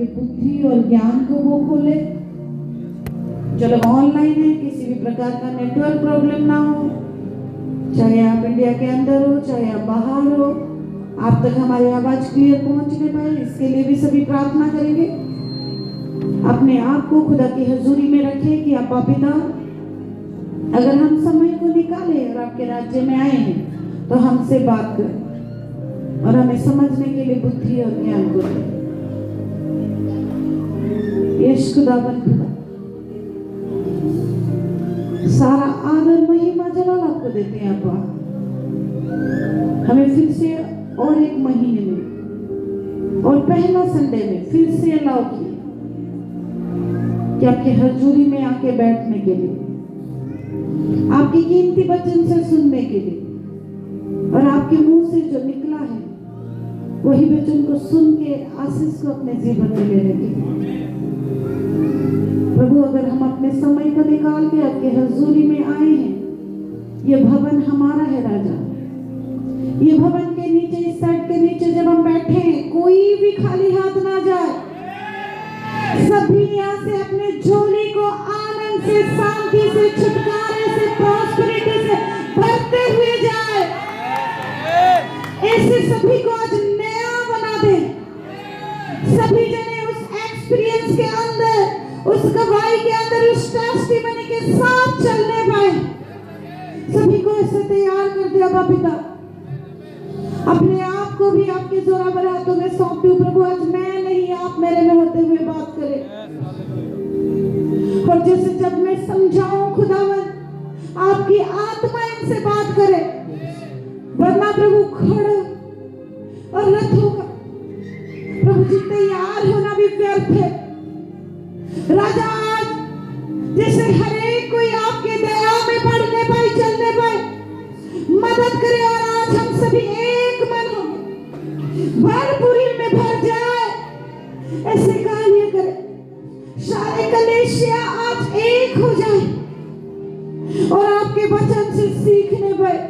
आपके बुद्धि और ज्ञान को वो खोले। जो लोग ऑनलाइन है, किसी भी प्रकार का नेटवर्क प्रॉब्लम ना हो, चाहे आप इंडिया के अंदर हो चाहे आप बाहर हो, आप तक हमारी आवाज क्लियर पहुंचने पाए, इसके लिए भी सभी प्रार्थना करेंगे। अपने आप को खुदा की हजूरी में रखें कि अब्बा पिता, अगर हम समय को निकाले और आपके राज्य में आए हैं तो हमसे बात करें और हमें समझने के लिए बुद्धि और ज्ञान को दें। यीशु खुदावन खुदा, सारा आदर महिमा जलाल आपको देते हैं अब्बा। हमें फिर से और एक महीने में और पहला संडे में फिर से अलाउ किया कि आपके हजूरी में आके बैठने के लिए, आपकी कीमती वचन से सुनने के लिए, और आपके मुंह से जो निकला है वही वचन को सुन के आशीष को अपने जीवन में लेने के लिए। प्रभु, अगर हम अपने समय को निकाल के आपके हजूरी में आए हैं, ये भवन हमारा है राजा। ये भवन के नीचे, इस साइड के नीचे जब हम बैठे हैं, कोई भी खाली हाथ ना जाए। सभी यहाँ से अपने झोली को आनंद से, शांति से, छुटकारे से, प्रॉस्पेरिटी से भरते हुए जाए। ऐसे सभी को आज नया बना दे। सभी जने उस एक्सपीरियंस के अंदर, उस गवाही के अंदर, उस टेस्टिमनी के साथ चलने पाए। सभी को ऐसे तैयार कर दिया अब्बा पिता। अपने आप को भी आपके जोरावर हाथों में सौंपती हूँ प्रभु। आज मैं नहीं, आप मेरे में होते हुए बात करें। और जैसे जब मैं समझाऊं खुदावन, आपकी आत्मा इनसे बात करे, वरना प्रभु खड़े और रथ होगा। प्रभु जी, तैयार होना भी व्यर्थ है। राजा, आज जैसे हर एक कोई आपके दया में बढ़ने पाए, चलने पाए, मदद करे। और आज हम सभी एक मन हो भरपूरी में भर जाए, ऐसे कार्य करे। सारे कलेशिया आज एक हो जाए और आपके वचन से सीखने पाए।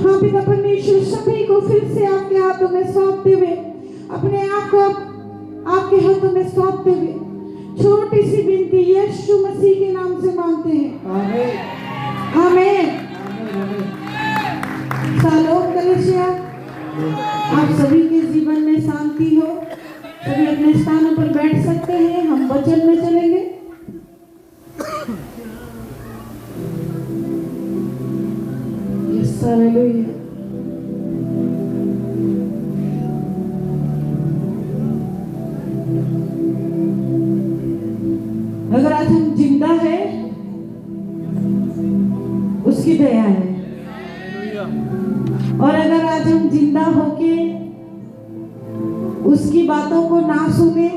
हाँ पिता परमेश्वर, सभी को फिर से आपके हाथों में सौंपते हुए, अपने आप को आपके हाथों में सौंपते हुए, छोटी सी विनती यीशु मसीह के नाम से मांगते हैं। आमीन आमीन। शालोम कलीसिया, आप सभी के जीवन में शांति हो। सभी अपने स्थानों पर बैठ सकते हैं। हम वचन में चलेंगे। Yes hallelujah. अगर आज हम जिंदा है, उसकी दया है। और अगर आज हम जिंदा होके उसकी बातों को ना सुने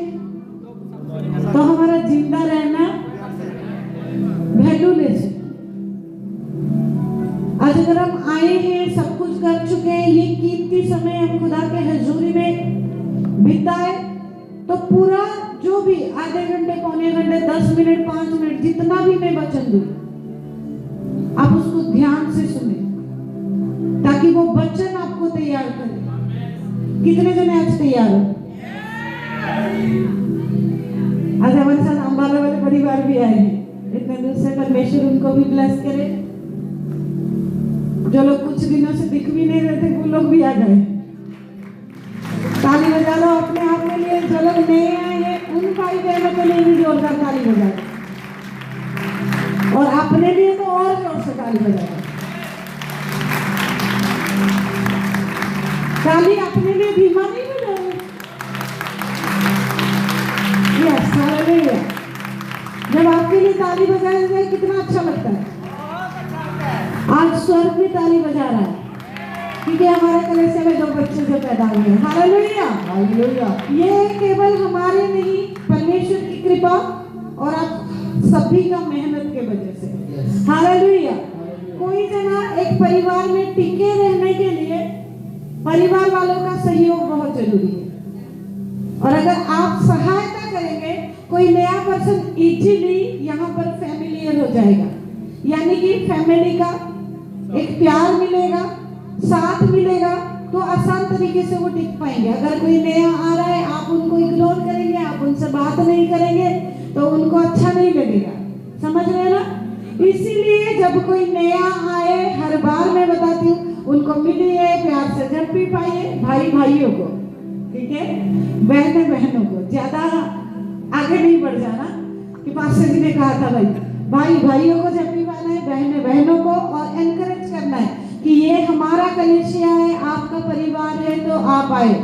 तो हमारा जिंदा रहना वैल्यूलेस है। आज अगर हम आए हैं, सब कुछ कर चुके हैं, ये कीमती समय हम खुदा के हजूरी में बिताए, तो पूरा जो भी आधे घंटे, पौने घंटे, 10 मिनट, 5 मिनट, जितना भी मैं वचन दूं, आप उसको ध्यान से सुने, ताकि वो वचन आपको तैयार करे। कितने जने आज तैयार हो? आज हमारे साथ अंबाला वाले परिवार भी आए हैं। इतने दूर से, परमेश्वर उनको भी ब्लेस करे। जो लोग कुछ दिनों से दिख भी नहीं रहे थे, वो लोग भी आ गए। ताली बजा लो अपने आप के लिए। जो लोग नए आए हैं, उन भाई बहनों के लिए भी जोरदार ताली बजाओ, और अपने लिए तो और जोर से ताली बजाओ। ताली अपने लिए धीमा नहीं बजाओ। Yes hallelujah. जब आपके लिए ताली बजाई जाए, कितना अच्छा लगता है। आज स्वर्ग भी ताली बजा रहा है, क्योंकि हमारे कलीसिया में 2 बच्चे जो पैदा हुए हैं। Hallelujah hallelujah. ये केवल हमारे नहीं, परमेश्वर की कृपा और आप सभी का मेहनत के वजह से। हालेलुया। कोई जना एक परिवार में टिके रहने के लिए परिवार वालों का सहयोग बहुत जरूरी है। और अगर आप सहायता करेंगे, कोई नया पर्सन इजीली यहाँ पर फैमिलियर हो जाएगा। यानी कि फैमिली का एक प्यार मिलेगा, साथ मिलेगा, तो आसान तरीके से वो टिक पाएंगे। अगर कोई नया आ रहा है, आप उनको इग्नोर करें इसीलिए जब कोई नया आए, हर बार मैं बताती हूँ, उनको मिलिए, प्यार से जब भी पाइए, भाई भाइयों को, ठीक है, बहनें बहनों को, ज्यादा आगे नहीं बढ़ जाना कि पास्टर जी ने कहा था भाई, भाई भाइयों को जब भी पाना है, बहनें बहनों को, और एनकरेज करना है कि ये हमारा कलीसिया है, आपका परिवार है, तो आप आए।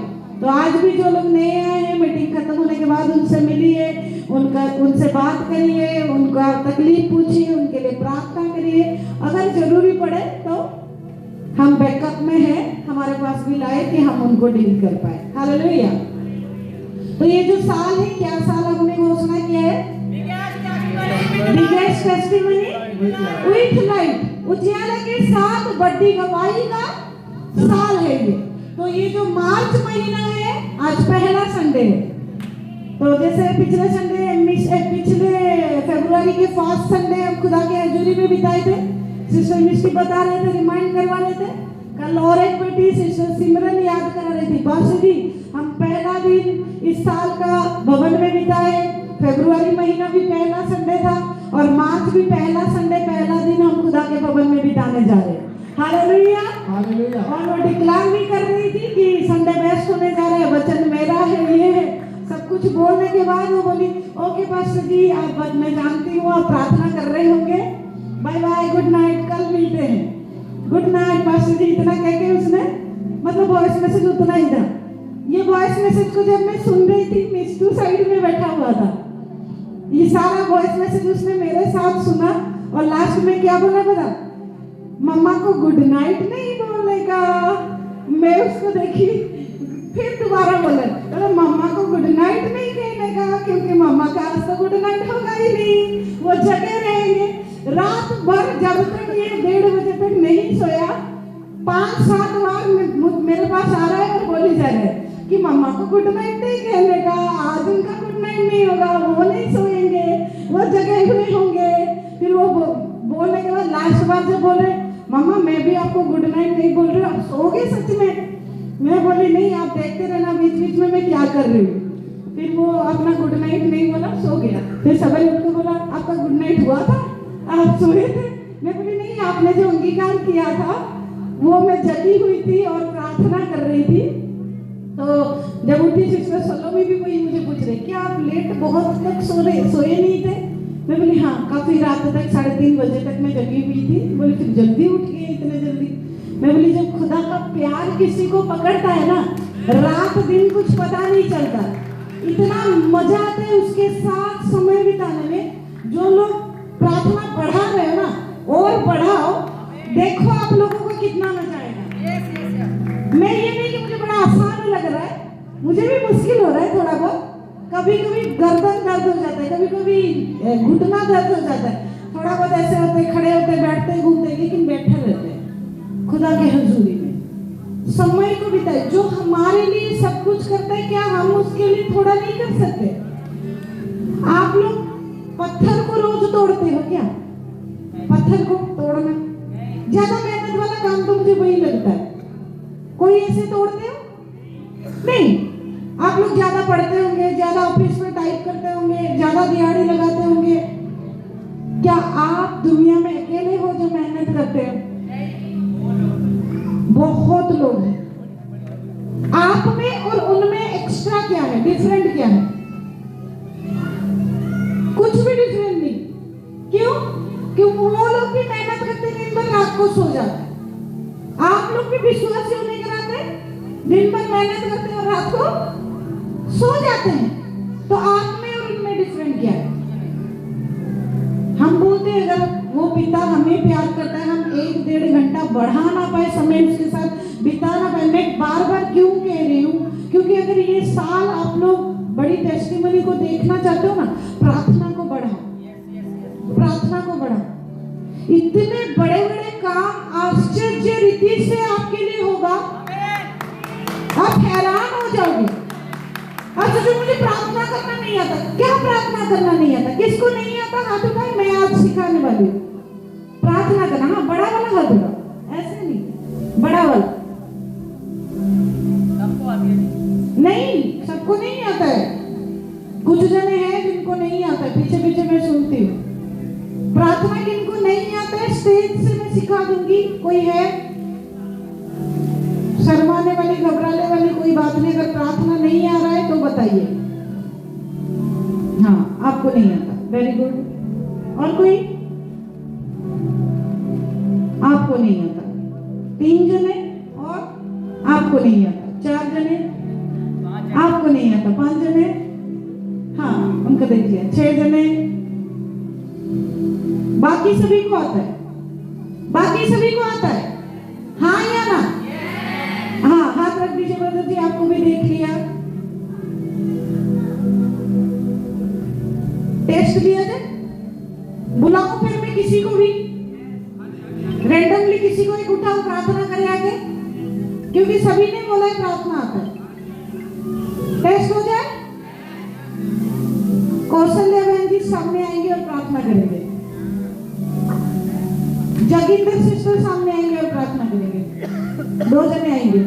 तो आज भी जो लोग नए आए हैं, मीटिंग खत्म होने के बाद उनसे मिलिए, उनसे बात करिए, उनका तकलीफ पूछिए, उनके लिए प्रार्थना करिए। अगर जरूरी पड़े तो हम बैकअप में हैं, हमारे पास भी लाए कि हम उनको डील कर पाए। हालेलुया। तो ये जो साल है, क्या साल हमने घोषणा किया है? बिगेस्ट टेस्टिमनी विथ लाइट, उजियाला के साथ बड़ी गवाही का साल है ये। तो ये जो मार्च महीना है, आज पहला संडे है। तो जैसे पिछले फरवरी के फर्स्ट संडे हम खुदा के हजूरी में बिताए थे, सिस्टर मिस्टी बता रहे थे, रिमाइंड करवा रहे थे। कल और एक बेटी सिस्टर सिमरन याद करा रही थी, बस जी हम पहला दिन इस साल का भवन में बिताए। फरवरी महीना भी पहला संडे था और मार्च भी पहला संडे, पहला दिन हम खुदा के भवन में बिताने जा रहे हैं। Hallelujah, hallelujah. और वो डिक्लेयर भी कर रही थी कि संडे बेस्ट होने जा रहा है, वचन मेरा है, ये है। सब कुछ बोलने के बाद वो बोली, ओके पास्टर जी, आप, मैं जानती हूँ आप प्रार्थना कर रहे होंगे, बाय बाय, गुड नाइट, कल मिलते हैं, गुड नाइट पास्टर जी। इतना कह के उसने, मतलब वॉइस मैसेज उतना ही था। ये वॉइस मैसेज को जब मैं सुन रही थी, मिस्टू साइड में बैठा हुआ था, ये सारा वॉइस मैसेज उसने मेरे साथ सुना और लास्ट में क्या बोला पता? मम्मा को गुड नाइट नहीं बोलेगा। मैं उसको देखी, फिर दोबारा बोले, अरे मम्मा को गुड नाइट नहीं कहने का, क्योंकि मम्मा का आज तो गुड नाइट होगा ही नहीं, वो जगे रहेंगे रात भर। जब तक ये 1:30 बजे तक नहीं सोया, 5-7 बार मेरे पास आ रहा है और बोली जा रहा है कि मम्मा को गुड नाइट नहीं कहने का, आज उनका गुड नाइट नहीं होगा, वो नहीं सोएंगे, वो जगे हुए होंगे। फिर वो बोलने के बाद लास्ट बार जब बोले, मम्मा मैं भी आपको गुड नाइट नहीं बोल रही, आप सोओगे सच में? मैं बोली नहीं, आप देखते रहना बीच बीच में मैं क्या कर रही हूँ। फिर वो अपना गुड नाइट नहीं बोला, सो गया। फिर सवेरे उठ के बोला, आपका गुड नाइट हुआ था, आप सोए थे? मैं बोली नहीं, आपने जो अंगीकार किया था वो मैं जगी हुई थी और प्रार्थना कर रही थी। तो जब उठी सिस्टर सलोमी भी वही मुझे पूछ रही, क्या आप लेट बहुत तक सोए नहीं थे? मैं बोली हाँ, काफी रात तक, 3:30 बजे तक मैं जगी हुई थी। बोली फिर जल्दी उठ गई इतने जल्दी? मैं बोली जब खुदा का प्यार किसी को पकड़ता है ना, रात दिन कुछ पता नहीं चलता, इतना मजा आता है उसके साथ समय बिताने में। जो लोग प्रार्थना बढ़ा रहे हो ना, और बढ़ाओ, देखो आप लोगों को कितना मजा आएगा। मैं ये नहीं कि मुझे बड़ा आसान लग रहा है, मुझे भी मुश्किल हो रहा है थोड़ा बहुत। कभी कभी गर्दन दर्द हो जाता है, कभी कभी घुटना दर्द हो जाता है, थोड़ा बहुत ऐसे होते, खड़े होते, बैठते, घूमते, लेकिन बैठे रहते हैं खुदा के हजूरी में। समय को बिताए, जो हमारे लिए सब कुछ करता है, क्या हम उसके लिए थोड़ा नहीं कर सकते? आप लोग पत्थर को रोज तोड़ते हो क्या? पत्थर को तोड़ना ज्यादा मेहनत वाला काम तो मुझे वही लगता है। कोई ऐसे तोड़ते हो? नहीं। आप लोग ज्यादा पढ़ते होंगे, ज्यादा ऑफिस में टाइप करते होंगे, ज्यादा दिहाड़ी लगाते होंगे। क्या आप दुनिया में अकेले हो जो मेहनत करते हो? बहुत लोग हैं। आप में और उनमें एक्स्ट्रा क्या है, डिफरेंट क्या है? कुछ भी डिफरेंट नहीं। क्यों? क्योंकि वो लोग भी मेहनत करते, दिन भर रात को सो जाते। आप लोग भी विश्वास क्यों नहीं कराते? दिन भर मेहनत करते और रात को सो जाते हैं। तो आप में और उनमें डिफरेंट क्या है? हम बोलते हैं अगर वो पिता हमें प्यार करता है, हम 1-1.5 घंटा बढ़ा ना पाए समय उसके साथ बिता ना पाए। मैं बार बार क्यों कह रही हूँ? क्योंकि अगर ये साल आप लोग बड़ी टेस्टिमनी को देखना चाहते हो ना, प्रार्थना को बढ़ाओ, प्रार्थना को बढ़ाओ। इतने बड़े बड़े काम आश्चर्य रीति से आपके लिए होगा, आप हैरान हो जाओगे। अच्छा जो मुझे प्रार्थना करना नहीं आता, क्या प्रार्थना करना नहीं आता? किसको नहीं आता हाथ उठाए, मैं आज सिखाने वाली हूँ प्रार्थना करना। हाँ, बड़ा वाला हाथ उठाओ, ऐसे नहीं, बड़ा वाला। सबको आता नहीं, सबको नहीं आता है। कुछ जने हैं जिनको नहीं आता है, पीछे पीछे मैं सुनती हूँ। प्रार्थना किनको नहीं आता है स्टेज से मैं सिखा दूंगी। कोई है? शर्माने वाली, घबराने वाली कोई बात नहीं। अगर प्रार्थना नहीं आ रहा है तो बताइए। हाँ, आपको नहीं आता, वेरी गुड। और कोई? आपको नहीं आता। 3 जने। और आपको नहीं आता। 4 जने। आपको नहीं आता। 5 जने। हाँ, उनको देखिए। 6 जने। बाकी सभी को आता है? बाकी सभी को आता है? हाँ या ना? हाँ, हाथ रख दीजिए ब्रदर जी, आपको भी देख लिया। टेस्ट लिया जाए? बुलाऊं फिर मैं किसी को भी, रैंडमली किसी को एक उठाऊं, प्रार्थना करे आगे, क्योंकि सभी ने बोला है प्रार्थना आता है। टेस्ट हो जाए? कौशल्या बहन जी सामने आएंगे और प्रार्थना करेंगे। जगिंदर सिस्टर सामने आएंगे और प्रार्थना करेंगे। 2 जने आएंगे।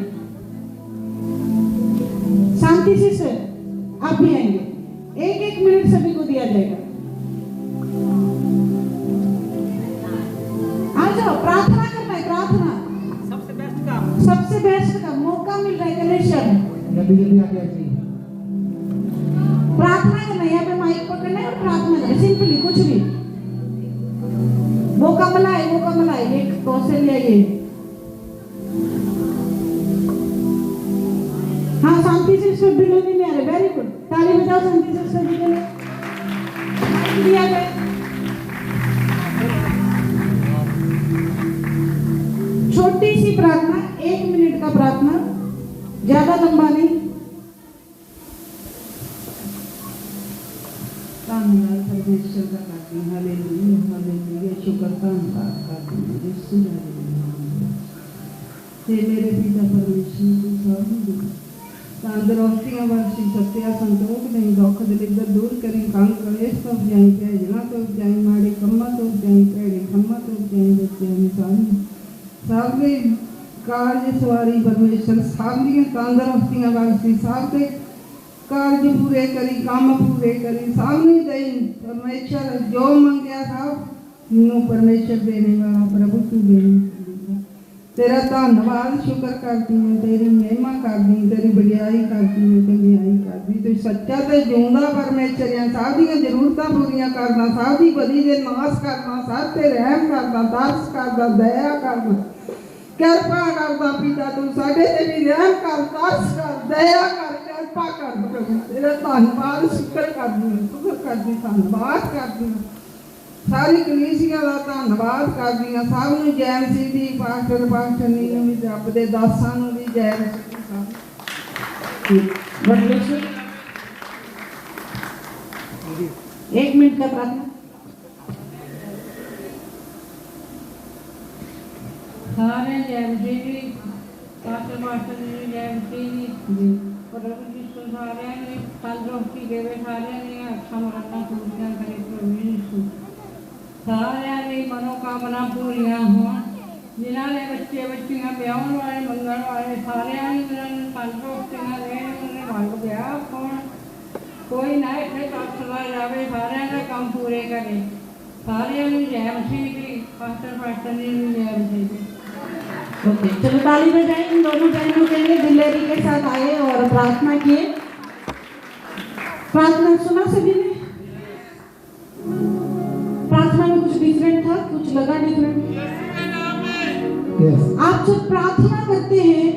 शांति सिस्टर आप भी आएंगे। 1-1 मिनट सभी को दिया जाएगा। आ जाओ, प्रार्थना करना है। प्रार्थना सबसे बेस्ट काम, सबसे बेस्ट काम। मौका मिल रहा है कलेक्शन, जल्दी आ गया जी। प्रार्थना करना है, यहाँ पे माइक पकड़ना है और प्रार्थना करना है, सिंपली कुछ भी। वो कमला है, एक कौशल्या ये। हाँ, शांति सिस्टर डिलीवरी में आ रहे, वेरी गुड। ताली बजाओ शांति सिस्टर जी के लिए। दिया गया। छोटी सी प्रार्थना, 1 मिनट का प्रार्थना, ज्यादा लंबा नहीं। धन्यवाद परमेश्वर का करते हैं। हालेलुया, हालेलुया, शुक्र धन्यवाद करते हैं यीशु हालेलुया। हे मेरे पिता परमेश्वर तू सामने तंदुरुस्तियां बख्शी, सत्या संतोख नहीं, दुख दलिद्र दूर करें, कंग कलेश तो जाई, भेजना तो जाई, माड़े कम्मा तो जाई, भैड़े खम्मा तो जाई, बच्चे निशानी सबके कार्य सवारी परमेश्वर, सबकी तंदुरुस्तियां बख्शी, सबके कार्य पूरे करी, काम पूरे करी, सामने दई परमेश्वर। जो मंगया सब नो परमेश्वर देने वाला प्रभु तू देने। तेरा धन्यवाद शुक्र करती हूँ, तेरी महिमा करती हूँ, तेरी बड़ियाई करती हूँ, चंगियाई करती। तू सच्चा ते जिਉਂਦਾ परमेश्वर है, सब दी जरूरतां पूरियां करना, सब दी बदी दे नाश करना, सब ते रहम करना, दर्श करना, दया करना, कृपा करना। पिता तू साडे ते भी रहम कर, दर्श कर, दया कर, कृपा कर प्रभु। तेरा धन्यवाद शुक्र करती हूँ, शुक्र करती, धन्यवाद करती हूँ। सारी कलीसिया का धन्यवाद करती हूँ। सब नूं जय मसीह दी, पास्टर पास्टरनी नूं भी, रब दे दासां नूं भी जय मसीह दी। 1 मिनट का प्रार्थना। सारे जय मसीह दी, पास्टर पास्टरनी जय मसीह दी। प्रभु यीशु सारे ने तंदुरुस्ती देवे, सारे ने अच्छा मरना पूरियां करे प्रभु यीशु। सारे ने मनोकामना पूरियां हो, जिन्होंने बच्चे बच्चियां ब्याहन वाले मंगण वाले, सारे तंदुरुस्तियां देन, उन्हें वंड ब्याह हो, कोई ना इतने तत्सला जाए, सारे का काम पूरे करे। सारे जय मसीह दी, पास्टर पास्टरनी जय मसीह दी। ओके, चलो ताली बजाएं इन दोनों बहनों के लिए। दिलेरी के साथ आए और प्रार्थना किए। प्रार्थना सुना सभी ने? प्रार्थना में कुछ डिफरेंट था, कुछ लगा डिफरेंट? आप जब प्रार्थना करते हैं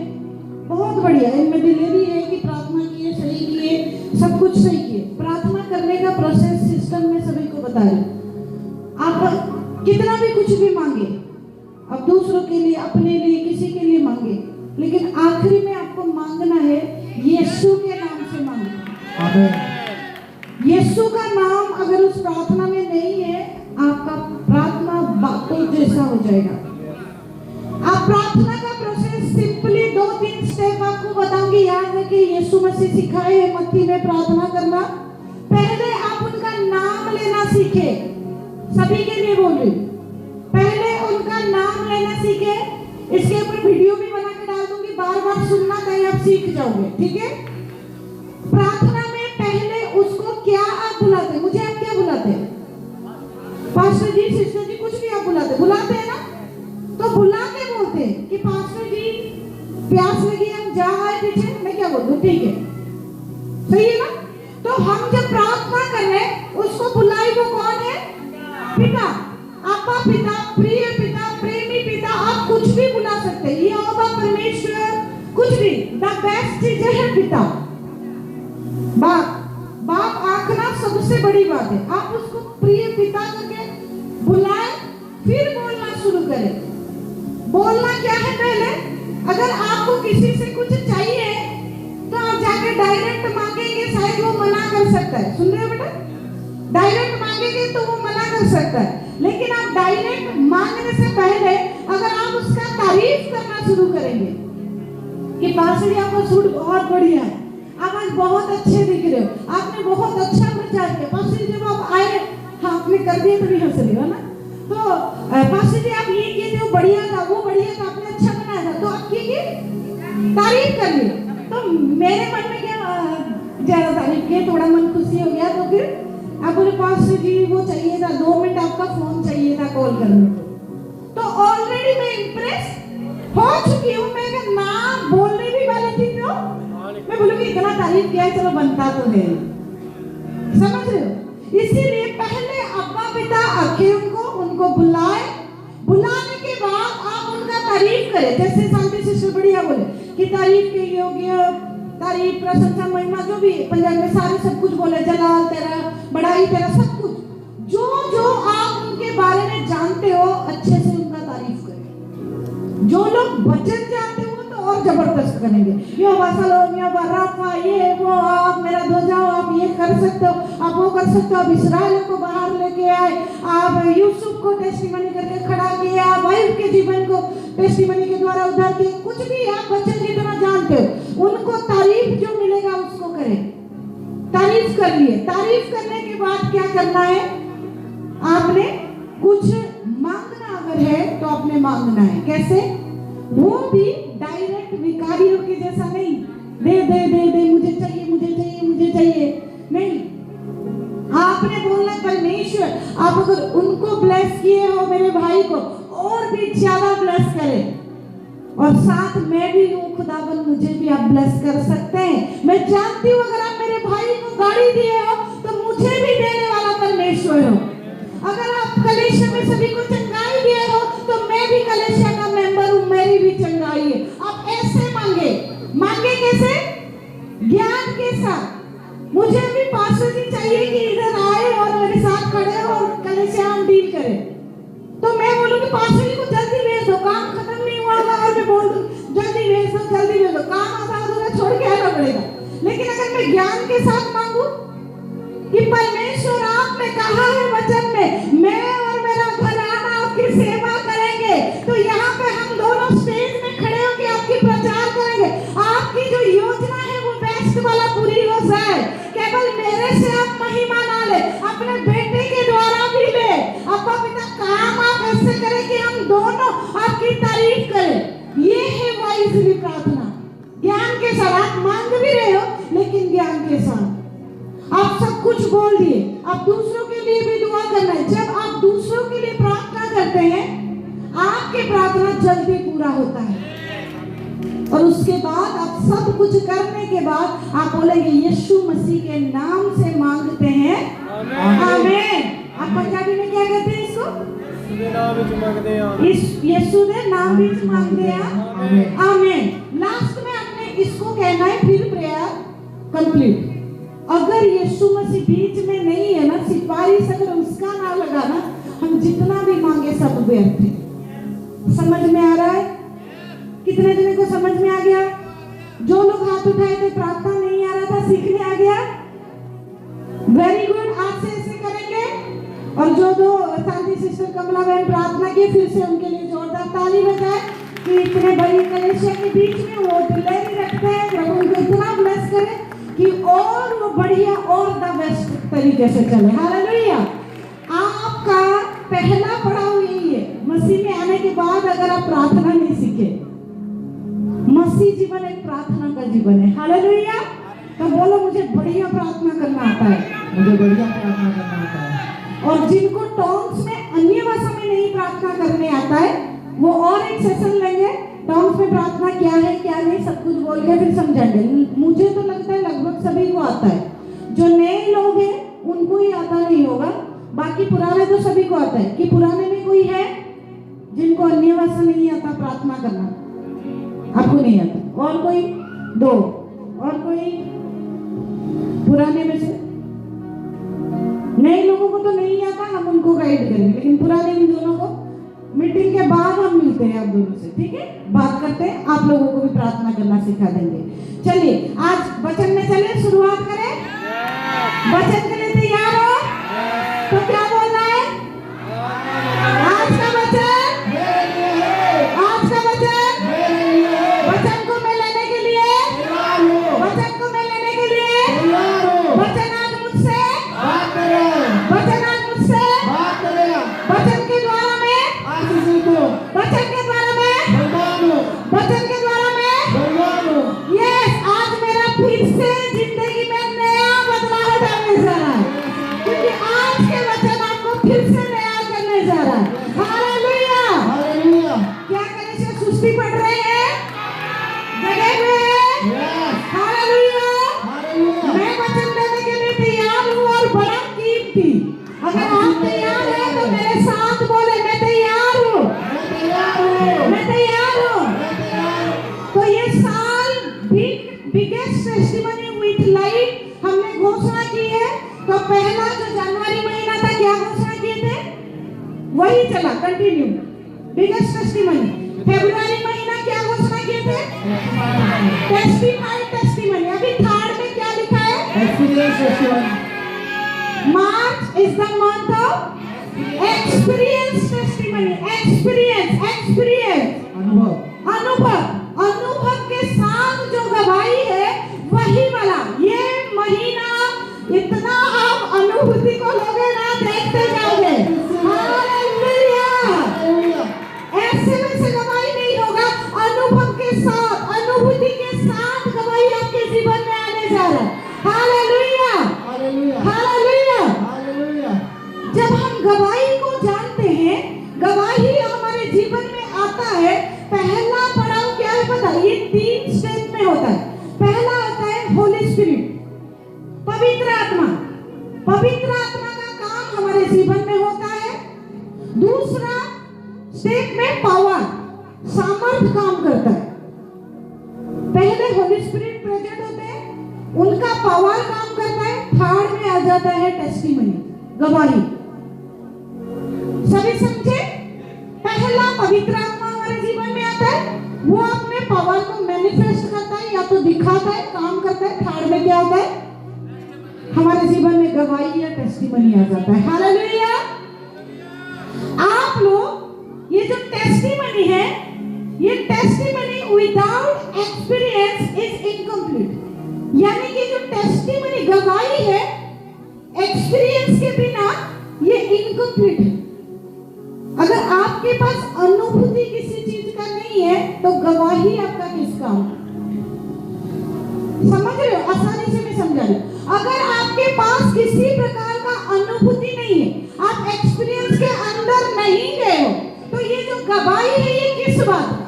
बहुत बढ़िया, इनमें दिलेरी है कि प्रार्थना किए, सही किए, सब कुछ सही किए। प्रार्थना करने का प्रोसेस सिस्टम में सभी को बता रहे। आप कितना भी कुछ भी मांगे, अब दूसरों के लिए, अपने लिए, किसी के लिए मांगे, लेकिन आखिरी में आपको मांगना है यीशु के नाम से मांगना। आमीन। यीशु का नाम अगर उस प्रार्थना में नहीं है, आपका प्रार्थना बातों जैसा हो जाएगा। आप प्रार्थना का प्रोसेस सिंपली 2-3 स्टेप आपको बताऊंगी, याद रखिए। यीशु मसीह सिखाए है मत्ती में प्रार्थना करना। पहले आप उनका नाम लेना सीखे। सभी के लिए बोल रही, पहले उनका नाम लेना सीखे। इसके ऊपर वीडियो भी बना के डाल दूंगी, बार-बार सुनना, कहीं आप सीख जाओगे, ठीक है? प्रार्थना में पहले उसको क्या आप बुलाते? मुझे आप क्या बुलाते? पास्टर जी, सिस्टर जी, कुछ सही है ना? तो हम जब प्रार्थना कर रहे हैं उसको बुलाई वो कौन है? पिता, आपका पिता, प्रिय पिता, प्रेमी पिता, आप कुछ भी बुला सकते हैं। यहोवा परमेश्वर, कुछ भी, द बेस्ट चीज है पिता। बाप आंकना सबसे बड़ी बात है। आप उसको प्रिय पिता करके बुलाए, फिर बोलना शुरू करें। बोलना क्या है? पहले अगर आपको किसी से कुछ चाहिए तो आप जाके डायरेक्ट मांगेंगे, शायद वो मना कर सकता है। सुन रहे हो बेटा? डायरेक्ट मांगेंगे तो वो मना कर सकता है, लेकिन आप डायरेक्ट मांगने से पहले अगर आप उसका तारीफ करना शुरू करेंगे कि पास्टर जी आपका सूट बहुत बढ़िया है, आप आज बहुत अच्छे दिख रहे हो, आपने बहुत अच्छा प्रचार किया। पास्टर जी जब आप आए, हाँ आपने कर दिया तो नहीं हंस रही हो ना? तो पास्टर जी आप ये किए थे, वो बढ़िया था, वो बढ़िया था, आपने अच्छा बनाया था, तो आप की तारीफ कर ली। तो मेरे मन में क्या, ज्यादा तारीफ किए, थोड़ा मन खुशी हो गया, तो फिर आप बोले पास्टर जी वो चाहिए था, 2 मिनट आपका फोन चाहिए था कॉल करने को, तो ऑलरेडी मैं इम्प्रेस हो चुकी हूँ। मैं ना बोलने भी वाली थी तो मैं बोलूँगी इतना तारीफ किया है, चलो बनता तो है। समझ रहे हो? इसीलिए पहले अब्बा पिता आके उनको बुलाए, बुलाने के बाद आप उनका तारीफ करें। जैसे शांति सिस्टर बढ़िया बोले कि तारीफ के योग्य, तारीफ, प्रशंसा, महिमा, जो भी पंजाबी में सारे सब कुछ बोले, जलाल तेरा, बड़ाई तेरा, सब कुछ जो जो आप उनके बारे में जानते हो अच्छे से उनका तारीफ करें। जो लोग वचन जानते हो तो और जबरदस्त करेंगे। यो वसलोम, यो बराफा, ये वो, आप मेरा ध्वजाओ, आप ये कर सकते हो, आप वो कर सकते हो, आप इस्राएल को बाहर लेके आए, आप यूसुफ को टेस्टिमनी करके खड़ा किया, आप अय्यूब के जीवन को टेस्टिमनी के द्वारा उद्धार किया। कुछ भी आप वचन जितना जानते हो उनको तारीफ जो मिलेगा उसको करें। तारीफ कर लिए, तारीफ करने के बाद क्या करना है? आपने कुछ मांगना अगर है तो आपने मांगना है। कैसे? वो भी डायरेक्ट भिखारियों के जैसा नहीं, दे दे दे दे, मुझे चाहिए मुझे चाहिए मुझे चाहिए, नहीं। आपने बोलना परमेश्वर आप अगर उनको ब्लेस किए हो, मेरे भाई को और भी ज्यादा ब्लेस करें, और साथ मैं भी हूँ खुदावन, मुझे भी आप ब्लेस कर सकते हैं। मैं जानती हूँ अगर आप मेरे भाई को गाड़ी दिए हो तो मुझे भी देने वाला परमेश्वर हो। अगर आप कलेशा में सभी को चंगाई दिए हो तो मैं भी कलेशा का मेंबर हूँ, मेरी भी चंगाई है। आप ऐसे मांगे, मांगे कैसे? ज्ञान के साथ। मुझे भी पास्टर जी चाहिए कि इधर आए और मेरे साथ खड़े हो और कलेशा हम डील करें, तो मैं बोलूँगी पास्टर जी को जल्दी भेज दो, काम खत्म नहीं हुआ था, और मैं बोल दूँ जल्दी भेज दो, जल्दी भेज दो, काम आसान होगा, छोड़ के आना पड़ेगा। लेकिन अगर मैं ज्ञान के साथ मांगू कि परमेश्वर आपने कहा है वचन में, मैं और मेरा घराना आपकी सेवा करेंगे, तो यहाँ पे हम दोनों स्टेज में खड़े होकर आपकी प्रचार करेंगे। आपकी जो योजना है वो बेस्ट वाला पूरी हो जाए। केवल मेरे से आप महिमा ना ले, अपने बेटे के द्वारा भी ले। अब्बा पिता काम आप ऐसे करें कि हम दोनों आपकी तारीफ करें। ये है वाइजली प्रार्थना, ज्ञान के साथ। आप मांग भी रहे हो लेकिन ज्ञान के साथ। आप सब कुछ बोल दिए, आप दूसरों के लिए भी दुआ करना है। जब आप दूसरों के लिए प्रार्थना करते हैं आपके प्रार्थना जल्दी पूरा होता है, और उसके बाद आप सब कुछ करने के बाद आप बोलेंगे यीशु मसीह के नाम से मांगते हैं, आमीन। आप पंजाबी में क्या कहते हैं इसको? यीशु के नाम विच मांगते हैं, आमीन। लास्ट में आपने इसको कहना है, फिर प्रेयर कंप्लीट। अगर यीशु मसीह बीच में नहीं है ना, सिफारिश अगर उसका ना लगा ना, हम जितना भी मांगे सब व्यर्थ है। समझ में आ रहा है? कितने जने को समझ में आ गया? जो लोग हाथ उठाए थे प्रार्थना नहीं आ रहा था, सीखने आ गया? Very good. आज से ऐसे करेंगे। और जो दो शांति सिस्टर कमला बहन प्रार्थना की, फिर से उनके लिए जोरदार ताली बजाए कि इतने बड़ी कलेशिया के बीच में वो दिलेरी रखते हैं। प्रभु उनको इतना ब्लेस करे कि और वो बढ़िया और द बेस्ट तरीके से चले। हालेलुया। आपका पहला पड़ाव यही है। मसीह में आने के बाद अगर आप प्रार्थना नहीं सीखे, मसीह जीवन एक प्रार्थना का जीवन है। हालेलुया। तो बोलो मुझे बढ़िया प्रार्थना करना आता है, मुझे बढ़िया प्रार्थना करना आता है। और जिनको टॉन्ग्स में अन्य भाषा में नहीं प्रार्थना करने आता है वो और एक सेशन लेंगे टर्म्स में प्रार्थना क्या है क्या नहीं सब कुछ बोल के फिर समझाएंगे। मुझे तो लगता है लगभग सभी को आता है, जो नए लोग हैं उनको ही आता नहीं होगा, बाकी पुराने तो सभी को आता है। कि पुराने में कोई है जिनको अन्य भाषा नहीं आता प्रार्थना करना? आपको नहीं आता? और कोई? दो और कोई? पुराने में से नए लोगों को तो नहीं आता, हम उनको गाइड करेंगे, लेकिन पुराने इन दोनों को मीटिंग के बाद हम मिलते हैं आप दोनों से, ठीक है? बात करते हैं, आप लोगों को भी प्रार्थना करना सिखा देंगे। चलिए आज वचन में चले, शुरुआत करें। वचन के लिए तैयार हो? तो क्या बोलना है? आज का वचन, आज का वचन, वचन को मैं लेने के लिए, वचन को मैं लेने के लिए, वचन आज मुझसे, वचन आज मुझसे, वचन के द्वारा मैं, वचन के द्वारा मैं, वचन के द्वारा मैं, यस, आज मेरा फिर से जिंदगी में नया बदलाव करने जा रहा है, क्योंकि आज के वचन आपको फिर से नया करने जा रहा है। हालेलुया। क्या करें से सुस्ती पड़ रहे हैं? जगह में? हालेलुया। मैं वचन देने के लिए तैयार हूँ और बड़ा कीमती। अगर आप तैयार हैं तो मेरे साथ बोले, मैं तैयार हूँ, मैं तैयार हूँ। तो ये साल बिगेस्ट टेस्टिमनी विद लाइट हमने घोषणा की है। तो पहला जो जनवरी महीना था क्या घोषणा किए थे? वही चला, कंटिन्यू, बिगेस्ट टेस्टिमनी। फरवरी महीना क्या घोषणा किए थे? टेस्टिमनी। अभी थर्ड में क्या लिखा है? Experience testimony. March is the month of experience testimony. Experience अनुभव के साथ जो गवाही है वही वाला ये महीना इतना आप अनुभूति को लोगे ना, देखते जाओगे। हालेलुया। ऐसे वैसे गवाही नहीं होगा, अनुभव के साथ, अनुभूति के साथ गवाही आपके जीवन में आने जा रहा है। Hallelujah, hallelujah. जब हम गवाही को जानते हैं, गवाही हमारे जीवन में आता है, पहला पड़ाव क्या है पता है? ये 3 स्टेप में होता है। पहला होता है होली स्पिरिट, पवित्र आत्मा। पवित्र आत्मा का काम हमारे जीवन में होता है। दूसरा स्टेप में पावर, सामर्थ काम करता है। पहले होली स्पिरिट प्रेजेंट होते हैं, उनका पावर काम करता है। थर्ड में आ जाता है टेस्टिमनी, गवाही। सभी समझे? पहला पवित्र आत्मा हमारे जीवन में आता है, वो अपने पावर को मैनिफेस्ट करता है, या तो दिखाता है, काम करता है। थर्ड में क्या होता है? हमारे जीवन में गवाही या टेस्टिमनी आ जाता है। हालेलुया। आप लोग ये जो टेस्टिमनी है, ये testimony without experience is incomplete. यानी कि जो टेस्टिमनी गवाही है, एक्सपीरियंस के बिना ये इनकम्प्लीट है। अगर आपके पास अनुभूति किसी चीज का नहीं है तो गवाही आपका किस काम? समझ रहे हो? आसानी से मैं समझा रही हूं। अगर आपके पास किसी प्रकार का अनुभूति नहीं है, आप एक्सपीरियंस के अंदर नहीं गए हो, तो ये जो गवाही है ये किस बात का?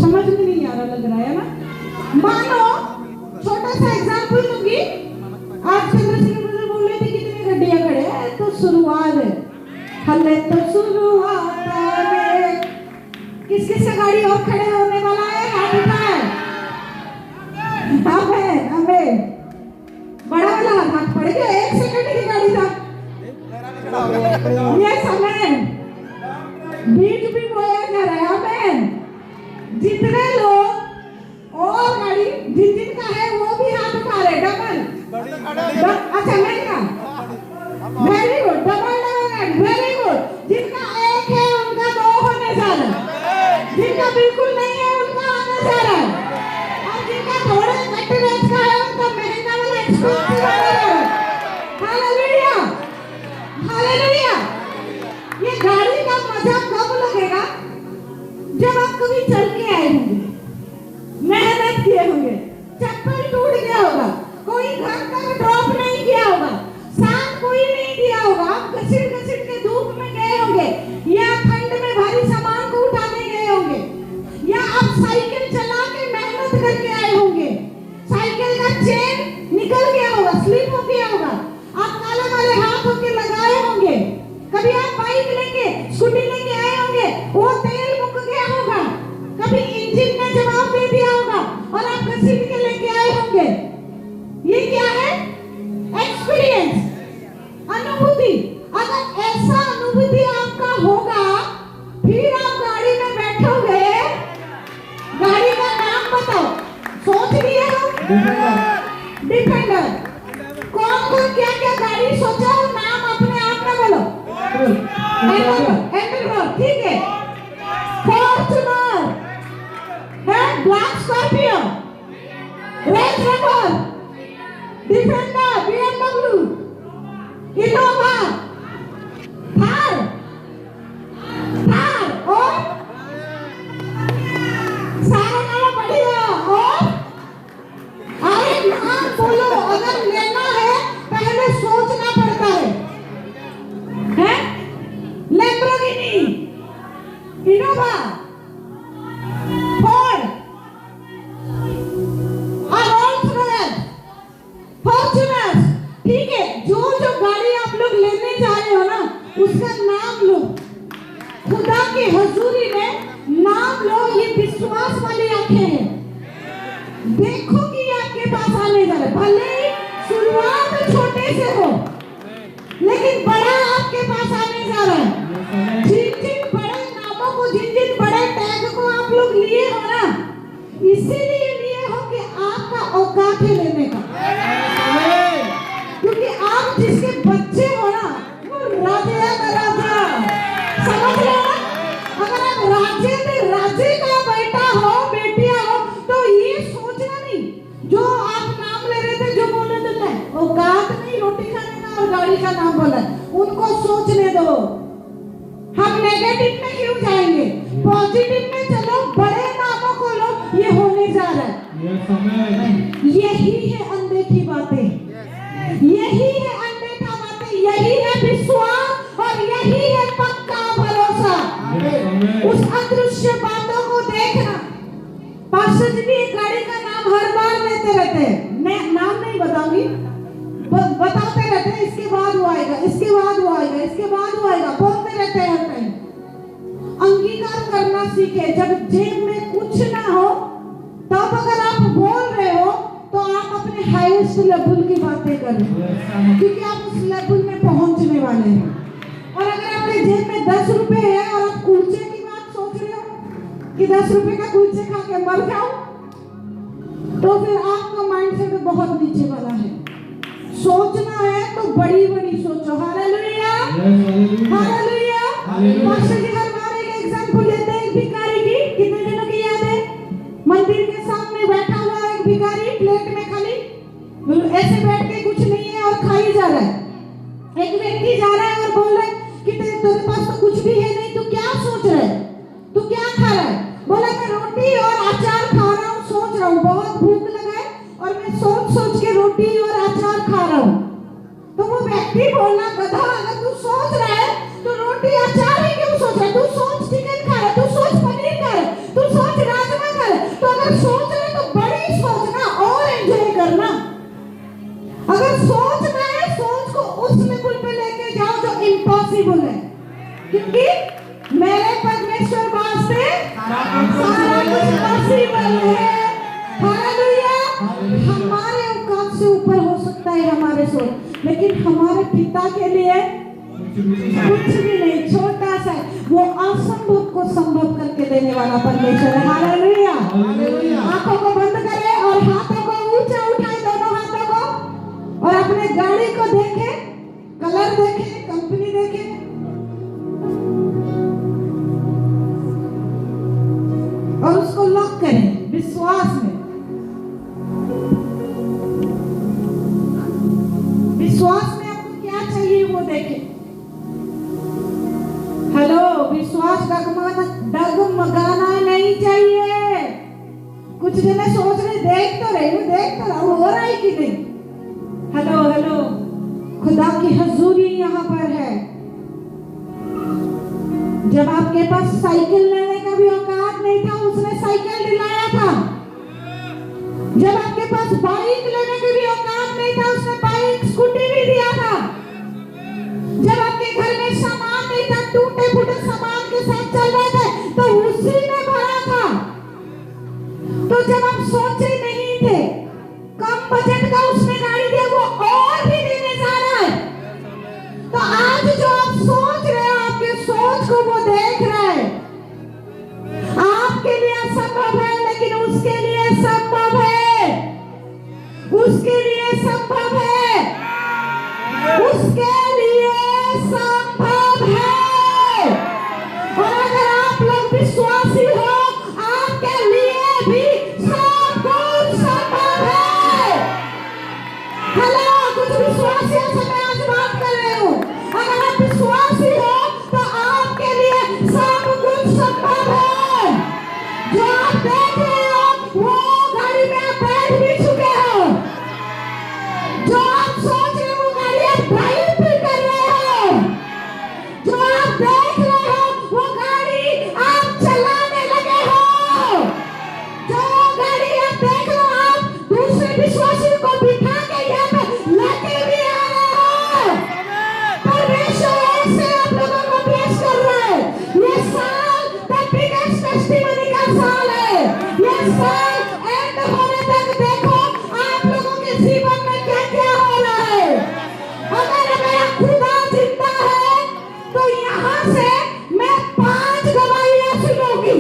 समझ में नहीं आ रहा, लग रहा है ना? मानो छोटा सा एग्जांपल दूंगी। आज चंद्रशेखर ब्रदर बोल रहे थे कितनी गड्डियां खड़े हैं, तो शुरुआत है, हल्ले तो शुरुआत है। किस किस से गाड़ी और खड़े होने वाला है? हाथ उठाए। हमें बड़ा वाला हाथ पड़ गया, 1 सेकंड की गाड़ी था ये समय बीच भी बोया जा रहा है। हमें जितने लोग और गाड़ी जिनका है वो भी हाथ उठा रहे, डबल। अच्छा मैं क्या? वेरी गुड, डबल गाड़ी, वेरी गुड। जिनका एक है उनका 2 होने जा रहा है, जिनका बिल्कुल नहीं है उनका आने जा रहा है, और जिनका थोड़ा कट रेट का है उनका महंगा वाला एक्सपेंसिव आ रहा है। Hallelujah, hallelujah. ये गाड़ी का मजा कब लगेगा? जब आप कभी चल के आए होंगे, मेहनत किए होंगे, चप्पल टूट गया होगा, कोई घर तक ड्रॉप नहीं किया होगा, साथ कोई नहीं दिया होगा, आप घसीट घसीट के धूप में गए होंगे, या ठंड में भारी सामान डिफेंडर। कौन कौन क्या क्या गाड़ी सोचा हो, नाम अपने आप में बोलो। एंड्रोवर, ठीक है। फॉर्च्यूनर है, black Scorpio, range rover, defender, BMW, Innova, Thar और सारे नाम बढ़िया। और अरे नाम बोलो, अगर लेना है पहले सोचना पड़ता है। लैम्बोर्गिनी, इनोवा, फोर्ड और रोल्स रॉयस, फॉर्च्यूनर, ठीक है। जो जो गाड़ी आप लोग लेने जा रहे हो ना, उसका नाम लो, खुदा की हजूरी में नाम लो। ये विश्वास वाली आंखें हैं, देखो कि ये आपके पास आने जा रहा है। भले ही शुरुआत छोटे से हो, लेकिन बड़ा आपके पास आने जा रहा है। जिन जिन बड़े नामों को, जिन जिन बड़े टैग को आप लोग लिए हो ना, इसीलिए लिए हो कि आपका औकात है लेने का। क्योंकि आप जिसके बच्चे हो ना, वो राजा का राजा, समझ रहे हो? अगर आप राज्य में राजे का बेटा हो, बेटिया हो, तो ये सोचना नहीं जो आप नाम ले रहे थे, जो बोले थे नहीं, औकात नहीं रोटी खाने का और गाड़ी का नाम बोला, उनको सोचने दो। हम नेगेटिव में क्यों जाएंगे, पॉजिटिव में चलो, बड़े नामों को लो, ये होने जा रहा है। यही है अनदेखी बातें, यही है अनदेखा बातें, यही है विश्वास और यही है पक्का भरोसा। उस अदृश्य बातों को देखना। पास्टर जी भी गाड़ी का नाम हर बार लेते रहते हैं, मैं नाम नहीं बताऊंगी, बताते रहते हैं, इसके बाद वो आएगा, इसके बाद वो आएगा, इसके बाद वो आएगा, बोलते रहते हैं हर टाइम। अंगीकार करना सीखे। जब जेब में कुछ ना हो तब अगर आप बोल रहे हो तो आप अपने हाईएस्ट लेवल की बातें कर रहे हो, क्योंकि आप उस लेवल में पहुंचने वाले हैं। और अगर आपके जेब में 10 रुपए है और आप कुलचे की बात सोच रहे हो कि 10 रुपए का कुलचे खा के मर जाओ, तो फिर आपका माइंडसेट बहुत नीचे वाला है। सोचना है तो बड़ी बड़ी सोचो। Hallelujah, hallelujah. पास्टर जी हर बार एक एग्जांपल देते हैं, एक भिखारी की। कितने दिनों की याद है? मंदिर के सामने बैठा हुआ एक भिखारी, प्लेट में खाली ऐसे बैठ के कुछ नहीं है और खाई जा रहा है। एक व्यक्ति जा रहा है और बोल रहा है कि तेरे पास तो कुछ भी है नहीं, तू क्या सोच रहा है, तू क्या खा रहा है? बोला मैं रोटी और अचार खा रहा हूँ, सोच रहा हूँ, बहुत भूख लगा है और मैं सोच सोच के रोटी और अचार खा रहा हूँ। तो वो व्यक्ति बोलना, गधा, अगर तू सोच रहा है तो रोटी अचार ही क्यों सोच रहा है? तू सोच चिकन खा रहा है, तू सोच पनीर खा रहा है, तू सोच राजमा खा रहा है। तो अगर सोच रहे तो बड़ी सोचना और एंजॉय करना। अगर सोचना है, सोच को उस लेवल पे लेके जाओ जो इम्पॉसिबल है, क्योंकि मेरे परमेश्वर वास्ते सारा कुछ पॉसिबल है। हालेलुया। हमारे औकात से ऊपर हो सकता है हमारे सोच, लेकिन हमारे पिता के लिए कुछ भी नहीं, छोटा सा। वो असंभव को संभव करके देने वाला परमेश्वर है। हालेलुया। आंखों को बंद करें और हाथों को ऊंचा उठाएं, दोनों हाथों को, और अपने गाड़ी को देखें, कलर देखें, कंपनी देखें, और उसको लॉक करें विश्वास में। विश्वास में आपको क्या चाहिए वो देखें। हेलो, विश्वास डगमगाना नहीं चाहिए। कुछ जने सोच रहे देख तो रहे हो रहा है कि नहीं। हेलो हेलो, खुदा की हजूरी यहाँ पर है। जब आपके पास साइकिल लेने का भी औकात नहीं था, उसने साइकिल दिलाया था। जब आपके पास बाइक लेने की भी औकात नहीं था, उसने बाइक स्कूटी भी दिया था। जब आपके घर में सामान नहीं था, टूटे फूटे सामान के साथ चल रहे थे, तो उसी ने भरा था। तो जब आप सोचे नहीं थे, कम बजट का उसने गाड़ी दिया, वो और भी देने जा रहा है। तो आज जो आप सोच रहे हो, आपके सोच को वो देख रहा है। आपके लिए असंभव है, लेकिन उसके लिए संभव है। उस उसके लिए संभव है, उसके लिए संभव है। और अगर आप लोग विश्वासी हो, आपके लिए भी सब कुछ संभव है। हेलो, कुछ विश्वासियों से मैं आज बात कर रही हूँ। अगर आप विश्वासी हो तो आपके लिए सब कुछ संभव है। जो आप देख रहे हो वो गाड़ी में आप बैठ भी चुके हो, जो आप सोच रहे हो वो गाड़ी आप ड्राइव भी कर रहे हो, जो आप देख रहे हो वो गाड़ी आप चलाने लगे हो, जो गाड़ी आप देख रहे हो आप दूसरे विश्वासियों को बिठा के यहाँ पे लेके भी आ रहे हो। परमेश्वर ऐसे आप लोगों को ब्लेस कर रहा है। ये साल द बिगेस्ट टेस्टिमनी का साल है। ये साल एंड होने तक देखो आप लोगों के जीवन में क्या क्या हो रहा है। अगर मेरा खुदा जिंदा है तो यहाँ से मैं 5 गवाहियां सुनूंगी।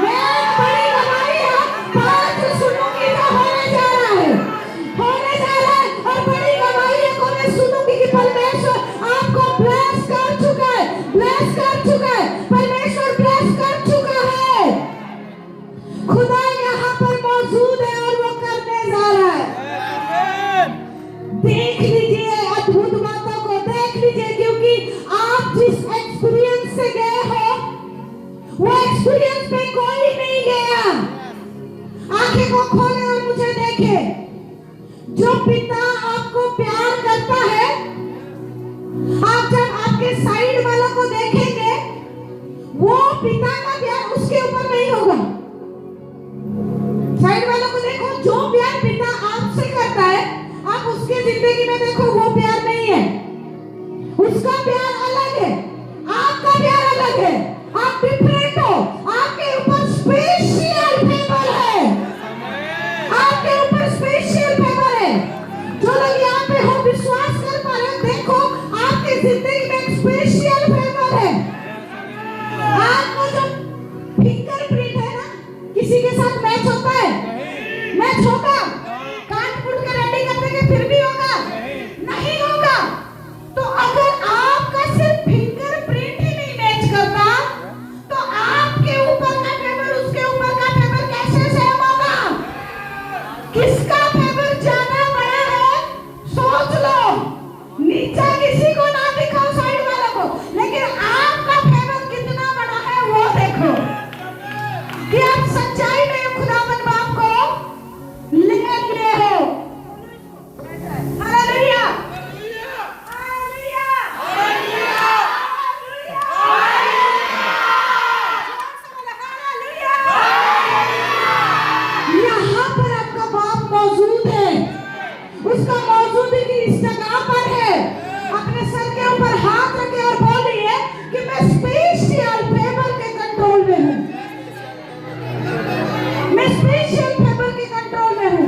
मैं बड़ी गवाहियां 5 सुनूंगी जो होने जा रहा है, होने जा रहा है। और बड़ी गवाहियों को मैं सुनूंगी कि परमेश्वर आपको ब्लेस कर चुका है, ब्लेस कर चुका है, परमेश्वर ब्लेस कर चुका है। खुदा यहाँ पर मौजूद है और वो करने जा रहा है। देख लीजिए अद्भुत बातों को, देख लीजिए, क्योंकि आप जिस एक्सपीरियंस से गए हो वो एक्सपीरियंस पे कोई नहीं गया। आंखें को खोले और मुझे देखे। जो पिता आपको प्यार करता है, आप जब आपके साइड वालों को देखेंगे वो पिता का प्यार उसके ऊपर नहीं होगा। साइड वालों को देखो, जो प्यार पिता आपसे करता है आप उसके जिंदगी में देखो वो प्यार नहीं है। उसका प्यार अलग है, आपका प्यार अलग है, आप डिफरेंट हो। आपके ऊपर स्पेशल फेवर है, आपके ऊपर स्पेशल फेवर है। जो लोग यहाँ पे हो विश्वास कर पा रहे हो, देखो आपके जिंदगी में एक स्पेशल फेवर है। आपको जो फिंगरप्रिंट है ना, किसी के साथ मैच होता है, मैच होगा, काट फूट के रेडी कर देंगे फिर भी होगा, नहीं होगा। तो अगर आपका सिर्फ फिंगरप्रिंट ही नहीं मैच करता तो आपके ऊपर का फेवर उसके ऊपर का फेवर कैसे सेम होगा? किसका फेवर ज्यादा बड़ा है सोच लो। नीचा किसी को ना दिखाओ साइड वालों को, लेकिन आपका फेवर कितना बड़ा है वो देखो कि आप सच्चाई में खुदावंद बाप को ले लिए हो। Hallelujah, hallelujah, hallelujah. यहाँ पर आपका बाप मौजूद है, उसका मौजूदगी इस जगह पर है। अपने सर के ऊपर हाथ रखे और बोलिए कि मैं स्पेशल फेवर के कंट्रोल में हूँ, मैं स्पेशल फेवर के कंट्रोल में हूँ।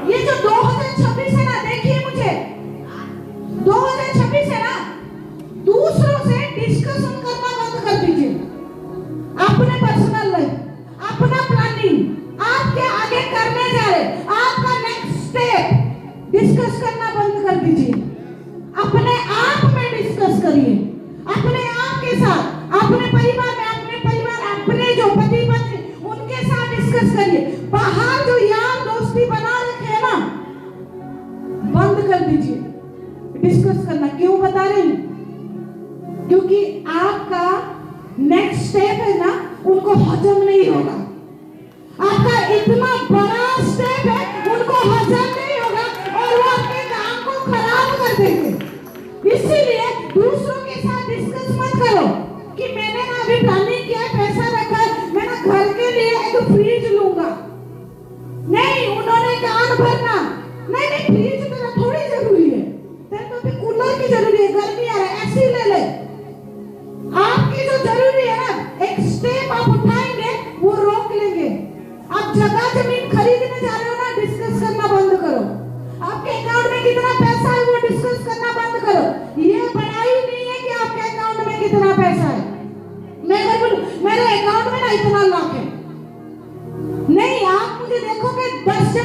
ये जो 2026 है ना, देखिए मुझे 2026 है ना, दूसरों से डिस्कशन करना बंद कर दीजिए। अपने पर्सनल लाइफ, अपना प्लानिंग आप क्या आगे करने जा रहे, आपका नेक्स्ट स्टेप डिस्कस करना बंद कर दीजिए। अपने आप में डिस्कस करिए, अपने आप के साथ, अपने परिवार में, अपने जो पति पत्नी उनके साथ डिस्कस करिए। बाहर जो यार दोस्ती बना रखे हैं ना, बंद कर दीजिए डिस्कस करना। क्यों बता रही हूं? क्योंकि आपका नेक्स्ट स्टेप है ना, उनको हजम नहीं होगा। आपका इतना बड़ा स्टेप है, उनको हजम नहीं होगा और वो आपके काम को खराब कर देंगे। इसीलिए दूसरों के साथ डिस्कस मत करो कि मैंने ना अभी प्लानिंग किया है, पैसा रखा है, मैं ना घर के लिए एक फ्रिज लूंगा। नहीं, उन्होंने कान भरना, नहीं नहीं फ्रिज तेरा थोड़ी जरूरी है, तेरे तो भी कूलर की जरूरी है, गर्मी आ रहा है, ऐसी ले ले। आपकी जो जरूरी है ना, एक स्टेप आप उठाएंगे वो रोक लेंगे। आप जगह जमीन खरीदने जा रहे हो ना, डिस्कस करना बंद करो। आपके अकाउंट में कितना पैसा है वो डिस्कस करना बंद करो। ये बड़ाई नहीं है कि आपके अकाउंट में कितना पैसा है। मैं अगर बोलूं मेरे अकाउंट में ना इतना लाख है, नहीं, आप मुझे देखोगे 10 से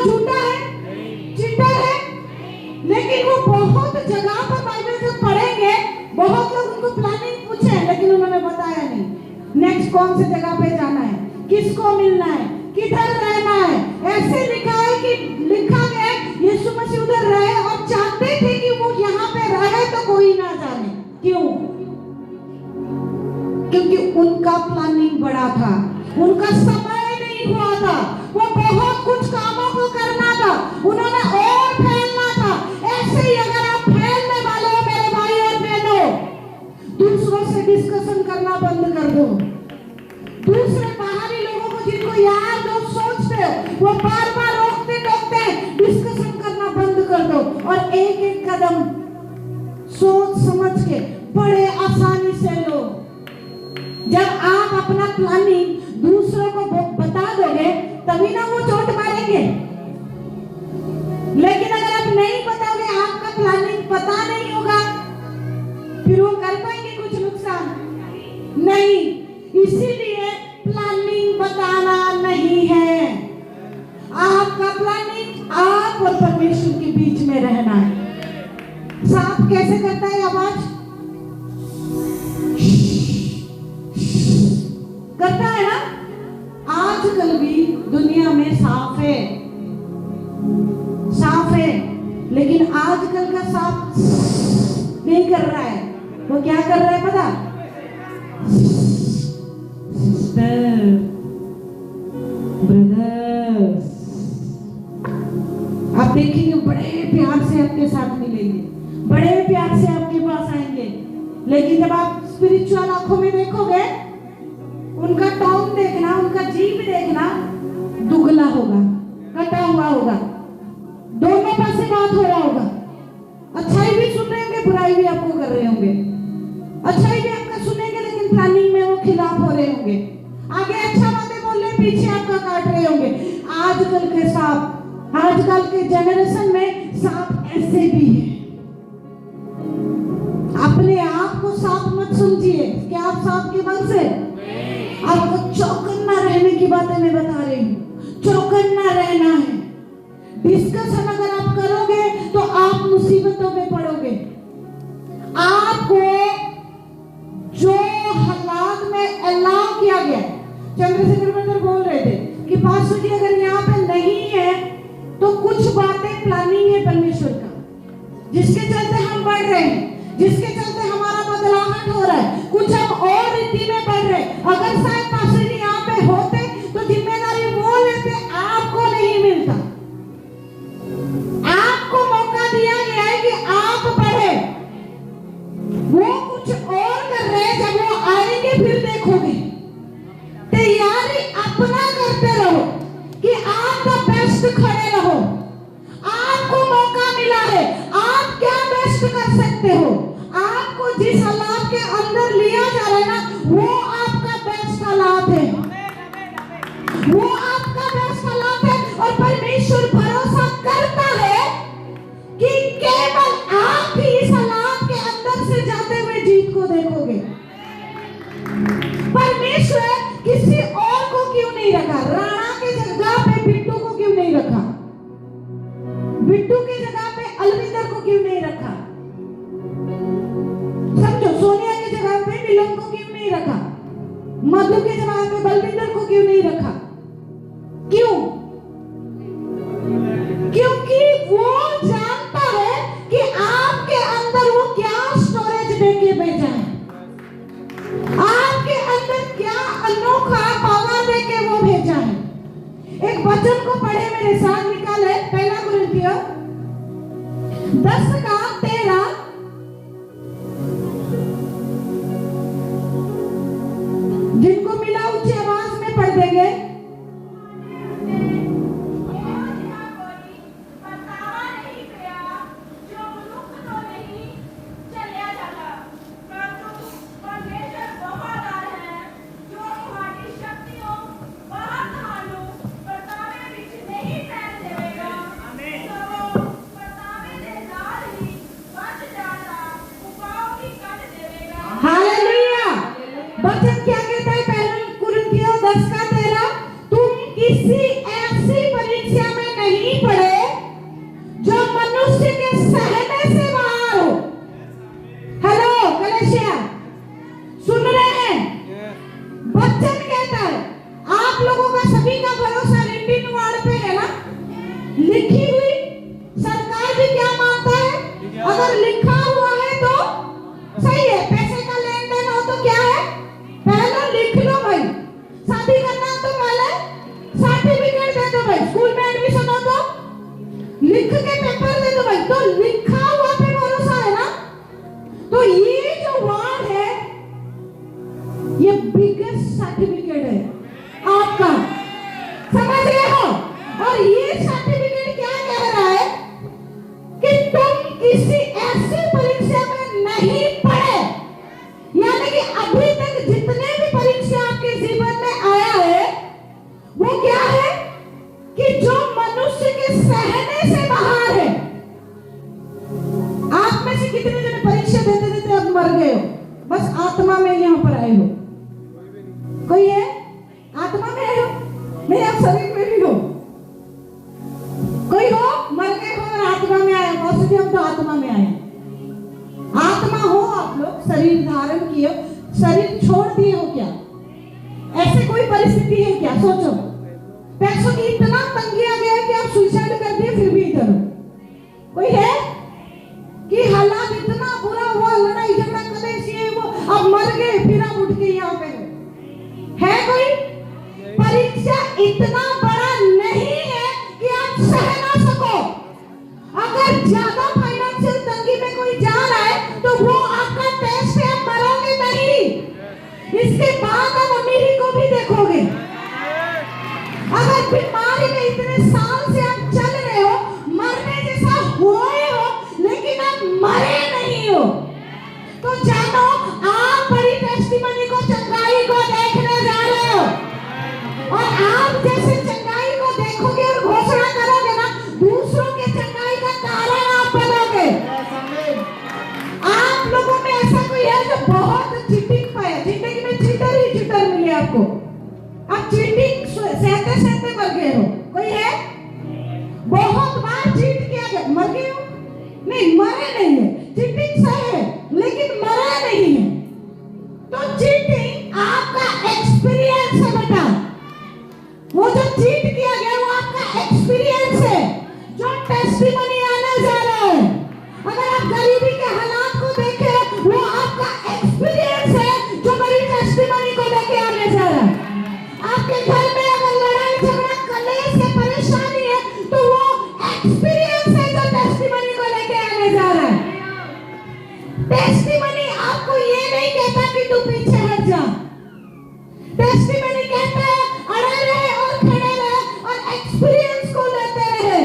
झूठा है, चीटर है, लेकिन वो बहुत जगह पर बाइबल जब पढ़ेंगे, बहुत लोग उनको प्लानिंग पूछे लेकिन उन्होंने बताया नहीं नेक्स्ट कौन से जगह पे जाना है, किसको मिलना है, किधर रहना है। ऐसे लिखा है कि लिखा गया है यीशु मसीह उधर रहे और चाहते थे कि वो यहाँ पे रहे तो कोई ना जाने। क्यों? क्योंकि उनका प्लानिंग बड़ा था, उनका समय नहीं हुआ था, वो बहुत कुछ कामों को करना था, उन्होंने और फैलना था। ऐसे ही अगर आप फैलने वाले हो मेरे भाई और बहनों, दूसरों से डिस्कशन करना बंद कर दो। दूसरे बाहरी लोगों को जिनको यार दोस्त सोचते हो, वो बार बार रोकते टोकते हैं, डिस्कशन करना बंद कर दो और एक एक कदम सोच समझ के बड़े आसानी से लो। जब आप अपना प्लानिंग दूसरों को बता दोगे तभी ना वो चोट मारेंगे। लेकिन अगर आप नहीं बताओगे, आपका प्लानिंग पता नहीं होगा, फिर वो कर पाएंगे कुछ नुकसान नहीं। इसीलिए प्लानिंग बताना नहीं है, आपका प्लानिंग आप और परमेश्वर के बीच में रहना है। सांप कैसे करता है आवाज? करता है ना। आजकल भी दुनिया में सांप है, सांप है, लेकिन आजकल का सांप नहीं कर रहा है। वो क्या कर रहा है पता? सिस्टर, ब्रदर्स, आप देखेंगे बड़े प्यार से आपके साथ मिलेंगे, बड़े प्यार से आपके पास आएंगे। लेकिन जब आप स्पिरिचुअल आंखों में देखोगे, उनका टोन देखना, उनका जीभ देखना दुगला होगा, कटा हुआ होगा, दोनों पास से बात हो रहा होगा। अच्छाई भी सुन रहे होंगे, बुराई भी आपको कर रहे होंगे। अच्छाई भी आपका सुनेंगे लेकिन प्लानिंग में वो खिलाफ हो रहे होंगे। आगे अच्छा बातें बोल रहे, पीछे आपका काट रहे होंगे। आजकल के सांप, आजकल के जनरेशन में सांप ऐसे भी है। अपने आप को सांप मत समझिए। क्या आप सांप के वंश से? आपको चौकन्ना रहने की बातें मैं बता रही हूँ, चौकन्ना रहना है। डिस्कशन अगर आप करोगे तो आप मुसीबतों में पड़ोगे। आपको जो हालात में अलाउ किया गया, चंद्रशेखर ब्रदर बोल रहे थे कि पास्टर जी अगर यहाँ पे नहीं है तो कुछ बातें प्लानिंग है परमेश्वर का, जिसके चलते हम बढ़ रहे हैं, जिसके चलते हमारा बदलाव हो रहा है, कुछ हम और रीति में बढ़ रहे हैं। अगर शायद पास्टर जी यहाँ पे होते तो जिम्मेदारी वो लेते, आपको नहीं मिलता। आपको मौका दिया गया है कि आप बढ़े, वो कुछ और कर रहे हैं। जब वो आएंगे फिर देखोगे। तैयारी अपना करते रहो कि आप द बेस्ट खड़े रहो। आपको मौका मिला है, आप क्या बेस्ट कर सकते हो। आपको जिस हालात के अंदर लिया जा रहा है ना, वो आपका बेस्ट हालात है, वो आपका बेस्ट हालात है। और परमेश्वर भरोसा करता है कि केवल आप ही इस हालात के अंदर से जाते हुए जीत को देखोगे। परमेश्वर किसी और को क्यों नहीं रखा? राणा के जगह पे बिट्टू को क्यों नहीं रखा? बिट्टू की जगह पे अलविंदर को क्यों नहीं रखा? समझो, सोनिया की जगह पे नीलम को क्यों नहीं रखा? मधु की जगह पे बलविंदर को क्यों नहीं रखा? क्यों? क्योंकि वो जानता है कि आपके अंदर वो क्या स्टोरेज देके भेजा है, आपके अंदर क्या अनोखा पावर देके वो भेजा है। एक वचन को पढ़े, मेरे साथ निकाले, पहला कुरिन्थियों 10:13। जिनको मिला ऊंची आवाज में पढ़ देंगे। लिख के पेपर दे दो भाई, तो लिखा हुआ पे भरोसा है ना। तो ये जो वर्ड है ये बिगेस्ट सर्टिफिकेट है आपका, समझ रहे हो। और ये सर्टिफिकेट क्या कह रहा है कि तुम किसी ऐसी परीक्षा में नहीं पढ़े, यानी कि अभी तक जितने भी परीक्षा आपके जीवन में आया है वो क्या है कि जो मनुष्य के सहने से बाहर है। आप में से कितने जने परीक्षा देते देते अब मर गए हो, बस आत्मा में यहाँ पर आए हो? कोई है आत्मा में आए हो? नहीं, आप शरीर में भी हो। कोई हो मर गए हो और आत्मा में आए हो? हम तो आत्मा में आए। आत्मा हो आप लोग, शरीर धारण किए, शरीर छोड़ दिए हो क्या? ऐसे कोई परिस्थिति है क्या? सोचो, पैसों की इतना तंगी आ गया कि आप सुसाइड कर दिए फिर भी इधर हो। कोई है कि हालात इतना बुरा हुआ, लड़ाई झगड़ा कलेश ये वो, अब मर गए फिर आप उठ के यहाँ पे है? कोई? परीक्षा इतना बड़ा नहीं है कि आप सह ना सको। अगर ज्यादा फाइनेंशियल तंगी में कोई जा रहा है तो वो आपका टेस्ट है, आप मरोगे नहीं। इसके बाद आप अमीरी को भी देखोगे। अगर बीमारी में इतने साल से आप चल रहे हो, मरने जैसा हुए हो, लेकिन आप मरे नहीं हो, तो जानो आप बड़ी टेस्टिमनी को, चंगाई को देखने जा रहे हो। और आप जैसे चंगाई को देखोगे और घोषणा करोगे ना, दूसरों के चंगाई का कारण आप बनोगे। आप लोगों में ऐसा कोई है जो बहुत चीटिंग पाया, जिंदगी में चीटर ही चीटर मिले आपको, आप चीटिंग सहते सहते मर गए हो? कोई है? बहुत बार चीट किया गया, मर गए हो? नहीं, मरे नहीं है। चीटिंग सही है लेकिन मरे नहीं है। तो चीटिंग आपका एक्सपीरियंस है बेटा। वो जो चीट किया गया वो आपका एक्सपीरियंस है, जो टेस्टिमनी आने जा रहा है। अगर आप गरीबी के हालात को देखें, वो आपका एक्सपीरियंस है जो बड़ी टेस्टिमनी को लेके आने जा रहा है। आपके घर में अगर लड़ाई झगड़ा कलेश है, परेशानी है, तो वो एक्सपीरियंस है जो टेस्टिमनी को लेके आने जा रहा है। टेस्टिमनी आपको ये नहीं कहता कि तू पीछे हट जा। टेस्टिमनी कहता है अड़े रहे और खड़े रहे और एक्सपीरियंस को लेते रहे।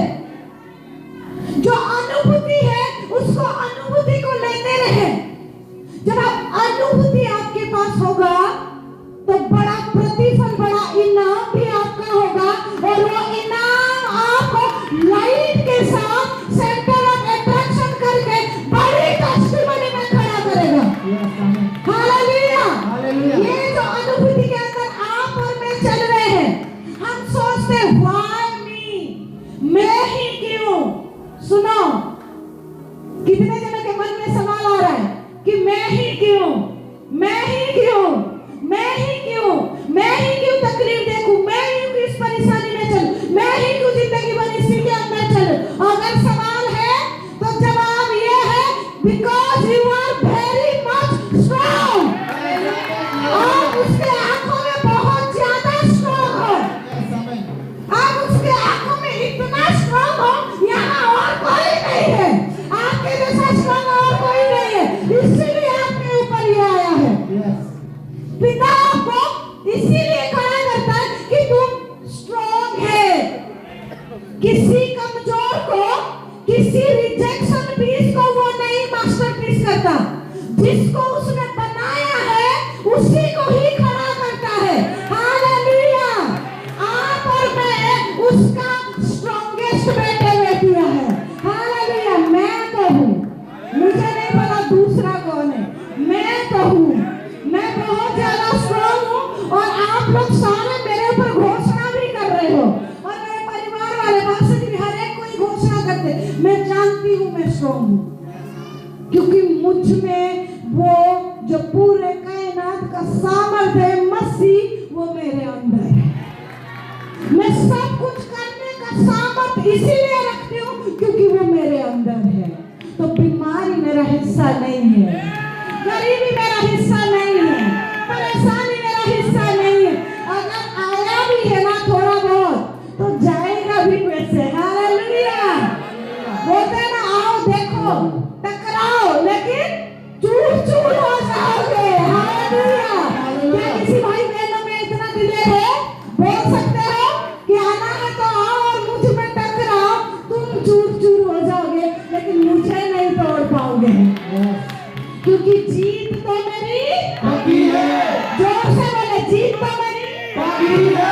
जो अनुभूति है उसको, अनुभूति को लेते रहे। जब आप अनुभूति आपके पास होगा तो बड़ा प्रतिफल, बड़ा इनाम भी आपका होगा। और वो इनाम आपको लाइट के साथ सेंटर ऑफ अट्रैक्शन करके बड़ी टेस्टिमनी में खड़ा करेगा। हालेलुया। ये जो अनुभूति के अंदर आप और मैं चल रहे हैं, हम सोचते हैं व्हाई मी, मैं ही क्यों? सुनो, कितने जनों के मन में सवाल आ रहा है कि मैं ही क्यों, मैं ही क्यों, मैं ही क्यों, मैं ही क्यों तकलीफ देखूं, मैं ही क्यों इस परेशानी में चलूं, मैं ही क्यों जिंदगी भर इसी के अंदर चलूं? अगर सवाल है तो जवाब ये है, because you are very much strong. आप उसके आंखों में बहुत ज्यादा स्ट्रांग हो। आप उसके आंखों में इतना स्ट्रांग हो, यहाँ और कोई नहीं है। आपके जैसा स्ट्रांग और कोई नहीं है, इसीलिए आपके ऊपर ये आया है। पिता आपको इसीलिए खड़ा करता है कि तुम स्ट्रांग है। किसी कमजोर को, किसी रिजेक्शन पीस को वो नहीं मास्टरपीस करता। जिसको उसने बनाया है उसी को ही खड़ा करता है। हालेलुया। आप और मैं उसका स्ट्रॉन्गेस्ट बेटे बेटियां है। हालेलुया। मैं तो हूँ, मुझे नहीं पता दूसरा कौन है, मैं तो हूँ। मैं बहुत ज्यादा स्ट्रॉन्ग हूँ और आप लोग सारे मेरे ऊपर घोषणा भी कर रहे हो और मेरे परिवार वाले बात भी हर एक कोई घोषणा करते। मैं जानती हूँ मैं स्ट्रॉन्ग हूँ, क्योंकि मुझ में वो जो पूरे कायनात का सामर्थ्य है, मसीह, वो मेरे अंदर है। मैं सब कुछ करने का सामर्थ्य इसीलिए रखती हूँ क्योंकि वो मेरे अंदर है। तो बीमारी मेरा हिस्सा नहीं है, गरीबी मेरा हिस्सा नहीं है, परेशानी मेरा हिस्सा नहीं है। अगर आया भी है ना थोड़ा बहुत, तो जाएगा भी कैसे? हालेलुया। क्योंकि जीत तो मेरी पक्की है, जोर से बोले, जीत तो मेरी पक्की है।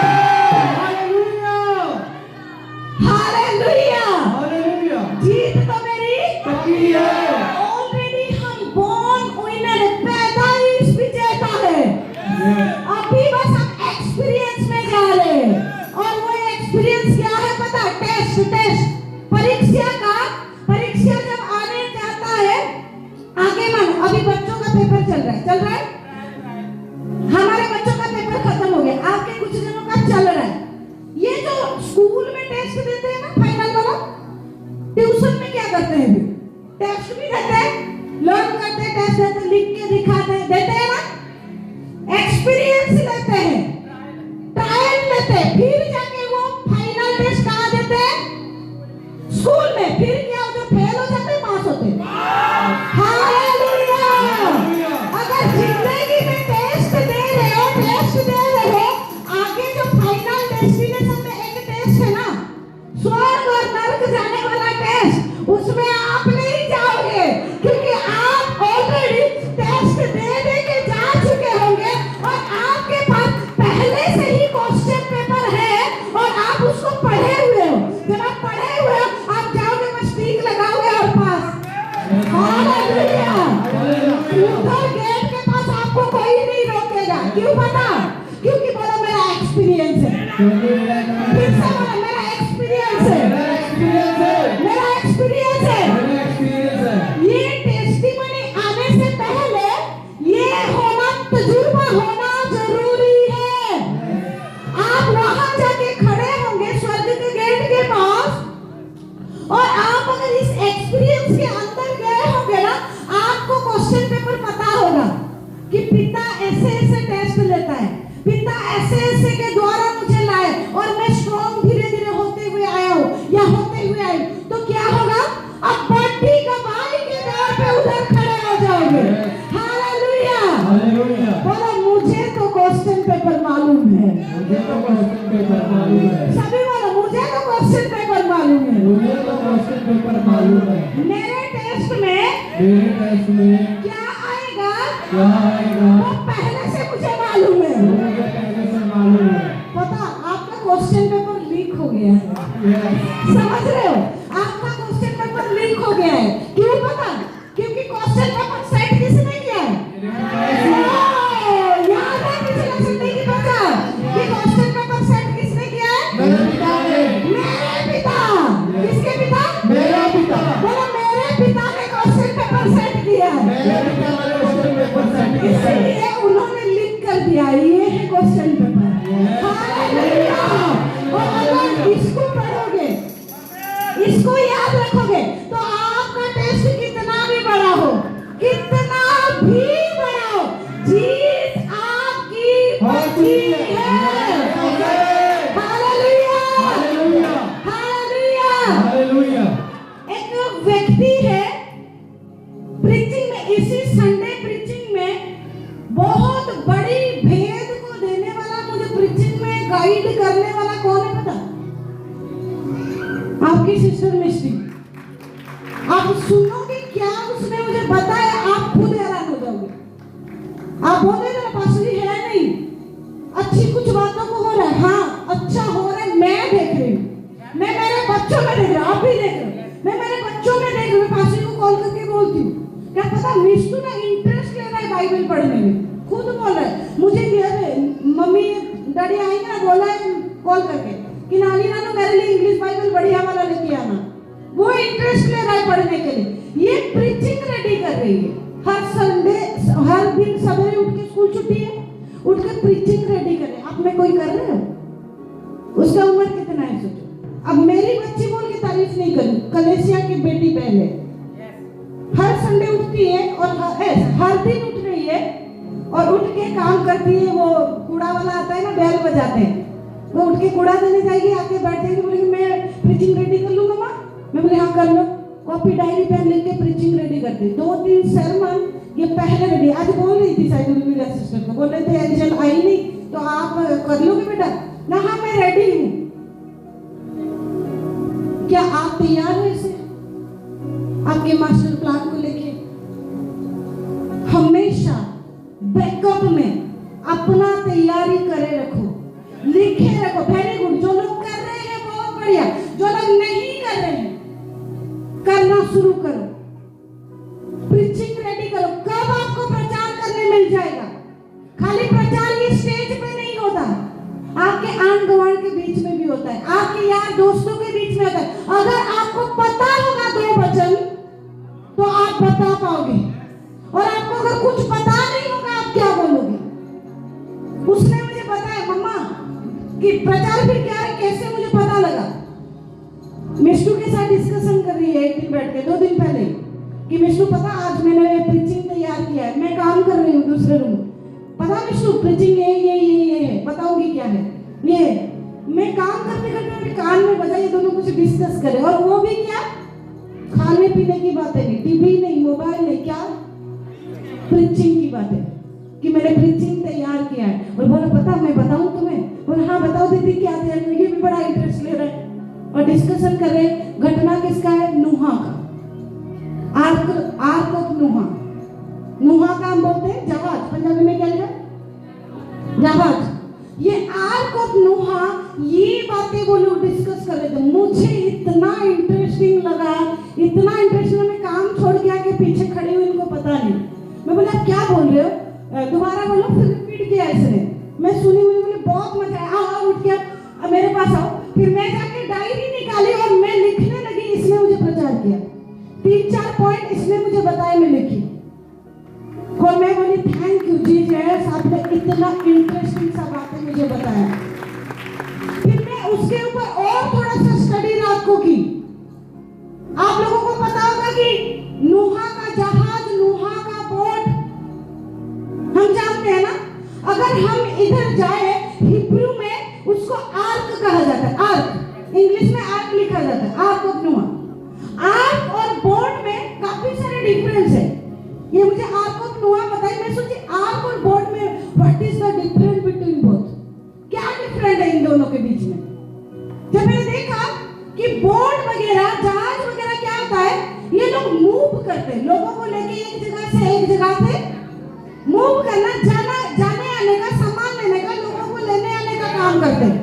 हालेलुया, हालेलुया, हालेलुया, जीत तो मेरी पक्की है। ऑलरेडी हम born winner, पैदाइश विजेता है। अभी बस हम एक्सपीरियंस में जा रहे हैं, और वो एक्सपीरियंस क्या है पता? टेस्ट परीक्षा जब आने जाता है आगे, मन अभी बच्चों का पेपर चल रहा है, हमारे बच्चों का पेपर खत्म हो गया, आपके कुछ दिनों का चल रहा है। ये जो स्कूल में टेस्ट देते हैं ना, फाइनल वाला, ट्यूशन में क्या करते हैं? टेस्ट भी देते हैं, लर्न करते हैं, टेस्ट देते हैं, लिख के दिखाते हैं, देते हैं ना, एक्सपीरियंस लेते हैं, ट्रायल लेते हैं, फिर जाके वो फाइनल टेस्ट कहाँ देते हैं? स्कूल में। फिर क्या होता है? फेल हो जाते हैं, पास होते हैं। हालेलुया। अगर जिंदगी में टेस्ट दे रहे हो, आगे जो फाइनल डेस्टिनेशन में एक टेस्ट है ना, स्वर्ग और नरक जाने वाला टेस्ट, उसमें आप नहीं जाओगे, क्योंकि आप ऑलरेडी टेस्ट दे के जा चुके होंगे, और आपके पास पहले से ही क्वेश्चन पेपर है, और आप उसको पढ़े हुए हो। जब आप पढ़े हुए हो, आप जाओगे, बस टिक लगाओगे और पास। हालेलुया। उधर गेट के पास आपको कोई नहीं रोकेगा। क्यों पता? क्योंकि बोलो मेरा एक्सपीरियंस है। फिर से बोलो, मेरा एक्सपीरियंस है, मेरा एक्सपीरियंस है। ये टेस्टिमनी आने से पहले ये होना, तजुर्बा होना जरूरी है। आप वहां जाके खड़े होंगे स्वर्ग के गेट के पास, और आप अगर इस एक्सपीरियंस के अंदर गए होंगे ना, आपको क्वेश्चन पेपर पता होगा कि पिता ऐसे ऐसे टेस्ट लेता है, पिता ऐसे ऐसे के द्वारा मुझे लाए, और मैं स्ट्रॉन्ग धीरे धीरे होते हुए आया हूँ या होते हुए आई। तो क्या होगा? अब बड़ी गवाही के दौर पे उधर खड़े हो जाओगे। Hallelujah, hallelujah. बोलो मुझे तो क्वेश्चन पेपर मालूम है। मुझे तो क्वेश्चन पेपर मालूम है। सभी बोलो, मुझे तो क्वेश्चन पेपर मालूम है। मुझे तो क्वेश्चन पेपर मालूम है। मेरे टेस्ट में क्या आएगा? क्या आएगा? वो पहले से मुझे मालूम है। मुझे पहले से मालूम है। पता, आपका क्वेश्चन पेपर लीक हो गया है। समझ रहे हो? आपका क्वेश्चन पेपर लीक हो गया है। क्यों पता? क्योंकि क्वेश्चन पेपर सेट किसने किया है? याद है पिछले संडे की बात कि क्वेश्चन पेपर सेट किसने किया है? मेरे पिता ने। मेरे पिता। किसके पिता? मेरा पिता। बोलो, मेरे पिता ने क्वेश्चन पेपर सेट किया है। मेरे पिता ने क्वेश्चन पेपर सेट किया है। इसलिए उन्होंने लिख कर दिया, ये है क्वेश्चन पेपर। हालेलुया। और अगर इसको पढ़ोगे, इसको याद रखोगे, तो आपका टेस्ट कितना भी बड़ा हो, कितना भी बड़ा हो, जीत आपकी पक्की है। Hallelujah, hallelujah, hallelujah. हालेलुया। एक व्यक्ति है, प्रीचिंग में, इसी संडे प्रीचिंग में बहुत बड़ी भेद को देने वाला, मुझे प्रीचिंग में गाइड करने वाला कौन है पता? आपकी सिस्टर मिस्टी। आप सुनोगे क्या उसने मुझे बताया, आप खुद हैरान हो जाओगे। आप बोले ना पास्टर जी है नहीं, अच्छी कुछ बातों को हो रहा है, हाँ अच्छा हो रहा है, मैं देख रही हूँ, मैं मेरे बच्चों में देख रहा हूँ, आप भी देख रहे हो, मैं मेरे बच्चों में देख रही हूँ। पास्टर को कॉल करके बोलती हूँ, क्या पता मिस्टू ना इंटरेस्ट ले रहा है बाइबल पढ़ने में, खुद बोल रहा है मुझे, मम्मी डैडी आएंगे ना, बोला है कॉल करके कि नानी नानू मेरे लिए इंग्लिश बाइबल बढ़िया वाला लेके आना। वो इंटरेस्ट ले रहा है पढ़ने के लिए। ये प्रीचिंग रेडी कर रही है, हर संडे, हर दिन सवेरे उठ के, स्कूल छुट्टी है, उठ के प्रीचिंग रेडी कर रहे हैं। आप में कोई कर रहे हो? उसका उम्र कितना है सोचो। अब मेरी बच्ची बोल के तारीफ नहीं करूं, कलेसिया की बेटी पहले हर संडे उठती है, और हर दिन उठ रही है, और उठ के काम करती है। वो कूड़ा वाला आता है ना, बैल बजाते हैं, वो उठ के कूड़ा देने जाएगी, आके बैठ जाएगी, बोलेगी मैं प्रीचिंग रेडी कर लूंगा माँ। मैं बोले हाँ कर लो। कॉपी डायरी पेन लेके प्रीचिंग रेडी करती। 2-3 सरमन ये पहले रेडी। आज बोल रही थी शायद मेरी सिस्टर को, बोल रहे थे एंजल आई नहीं तो आप कर लोगे बेटा ना? हाँ मैं रेडी हूँ। क्या आप तैयार हो इसे आपके मास्टर प्लान को लेके? शुरू करो, प्रीचिंग रेडी करो। कब आपको प्रचार करने मिल जाएगा? खाली प्रचार ये स्टेज पे नहीं होता, आपके आंड गवांड के बीच में भी होता है, आपके यार दोस्तों के बीच में होता है। अगर आपको पता होगा 2 वचन तो आप बता पाओगे, और आपको अगर कुछ पता नहीं होगा आप क्या बोलोगे? उसने मुझे बताया मम्मा कि प्रचार फिर क्या है, कैसे मुझे पता लगा। मिष्टू के साथ डिस्कशन कर रही है एक दिन बैठ के 2 दिन पहले कि मिष्टू पता आज मैंने प्रीचिंग तैयार किया है, मैं काम कर रही हूँ दूसरे रूम, पता मिष्टू प्रीचिंग ये है, बताऊंगी क्या है ये। मैं काम करते करते कान में बजा, ये दोनों कुछ डिस्कस करे, और वो भी क्या, खाने पीने की बातें नहीं, टीवी नहीं, मोबाइल नहीं, क्या प्रीचिंग की बातें, कि मैंने प्रीचिंग तैयार किया है। और बोला पता मैं बताऊं तुम्हें? बोला हाँ बताओ दीदी क्या तैयार किया। ये भी बड़ा इंटरेस्ट ले रहा है और डिस्कशन कर रहे। घटना किसका है? नूहा का, आर्क ऑफ नूहा। नूहा का हम बोलते हैं जहाज, पंजाबी में क्या है? जहाज। ये आर्क ऑफ नूहा, ये बातें वो लोग डिस्कस कर रहे थे। मुझे इतना इंटरेस्टिंग लगा, इतना इंटरेस्टिंग, मैं काम छोड़ के आके पीछे खड़ी हुई, इनको पता नहीं। मैं बोला आप क्या बोल रहे हो, दोबारा बोलो। फिर रिपीट किया इसने, मैं सुनी, मुझे बोले बहुत मजा आया, आओ उठ के मेरे पास आओ। फिर मैं जाके डायरी निकाली और मैं लिखने लगी। इसने मुझे प्रचार किया, 3-4 पॉइंट इसने मुझे बताए, मैं लिखी, और मैं बोली थैंक यू जीसस, आपने इतना इंटरेस्टिंग सा बातें मुझे बताया। फिर मैं उसके ऊपर और थोड़ा सा स्टडी रात को की। आप लोगों को पता होगा कि नूहा का जहाज, नूहा का बोट हम जानते हैं ना। अगर हम इधर जाए, हिब्रू में उसको आर्क कहा जाता है, आर्क, इंग्लिश में आर्क लिखा जाता है, आर्क ऑफ नूहा। आर्क और बोट में काफी सारे डिफरेंस है। ये मुझे आर्क ऑफ नूहा बताई, मैं सोची आर्क और बोट में what is the difference between both, क्या डिफरेंस है इन दोनों के बीच में। जब मैंने देखा कि बोट वगैरह, जहाज वगैरह क्या होता है, ये लोग मूव करते हैं, लोगों को लेके एक जगह से एक जगह से मूव करना, जाने आने का, सामान लेने का, लोगों को लेने आने का काम करते हैं,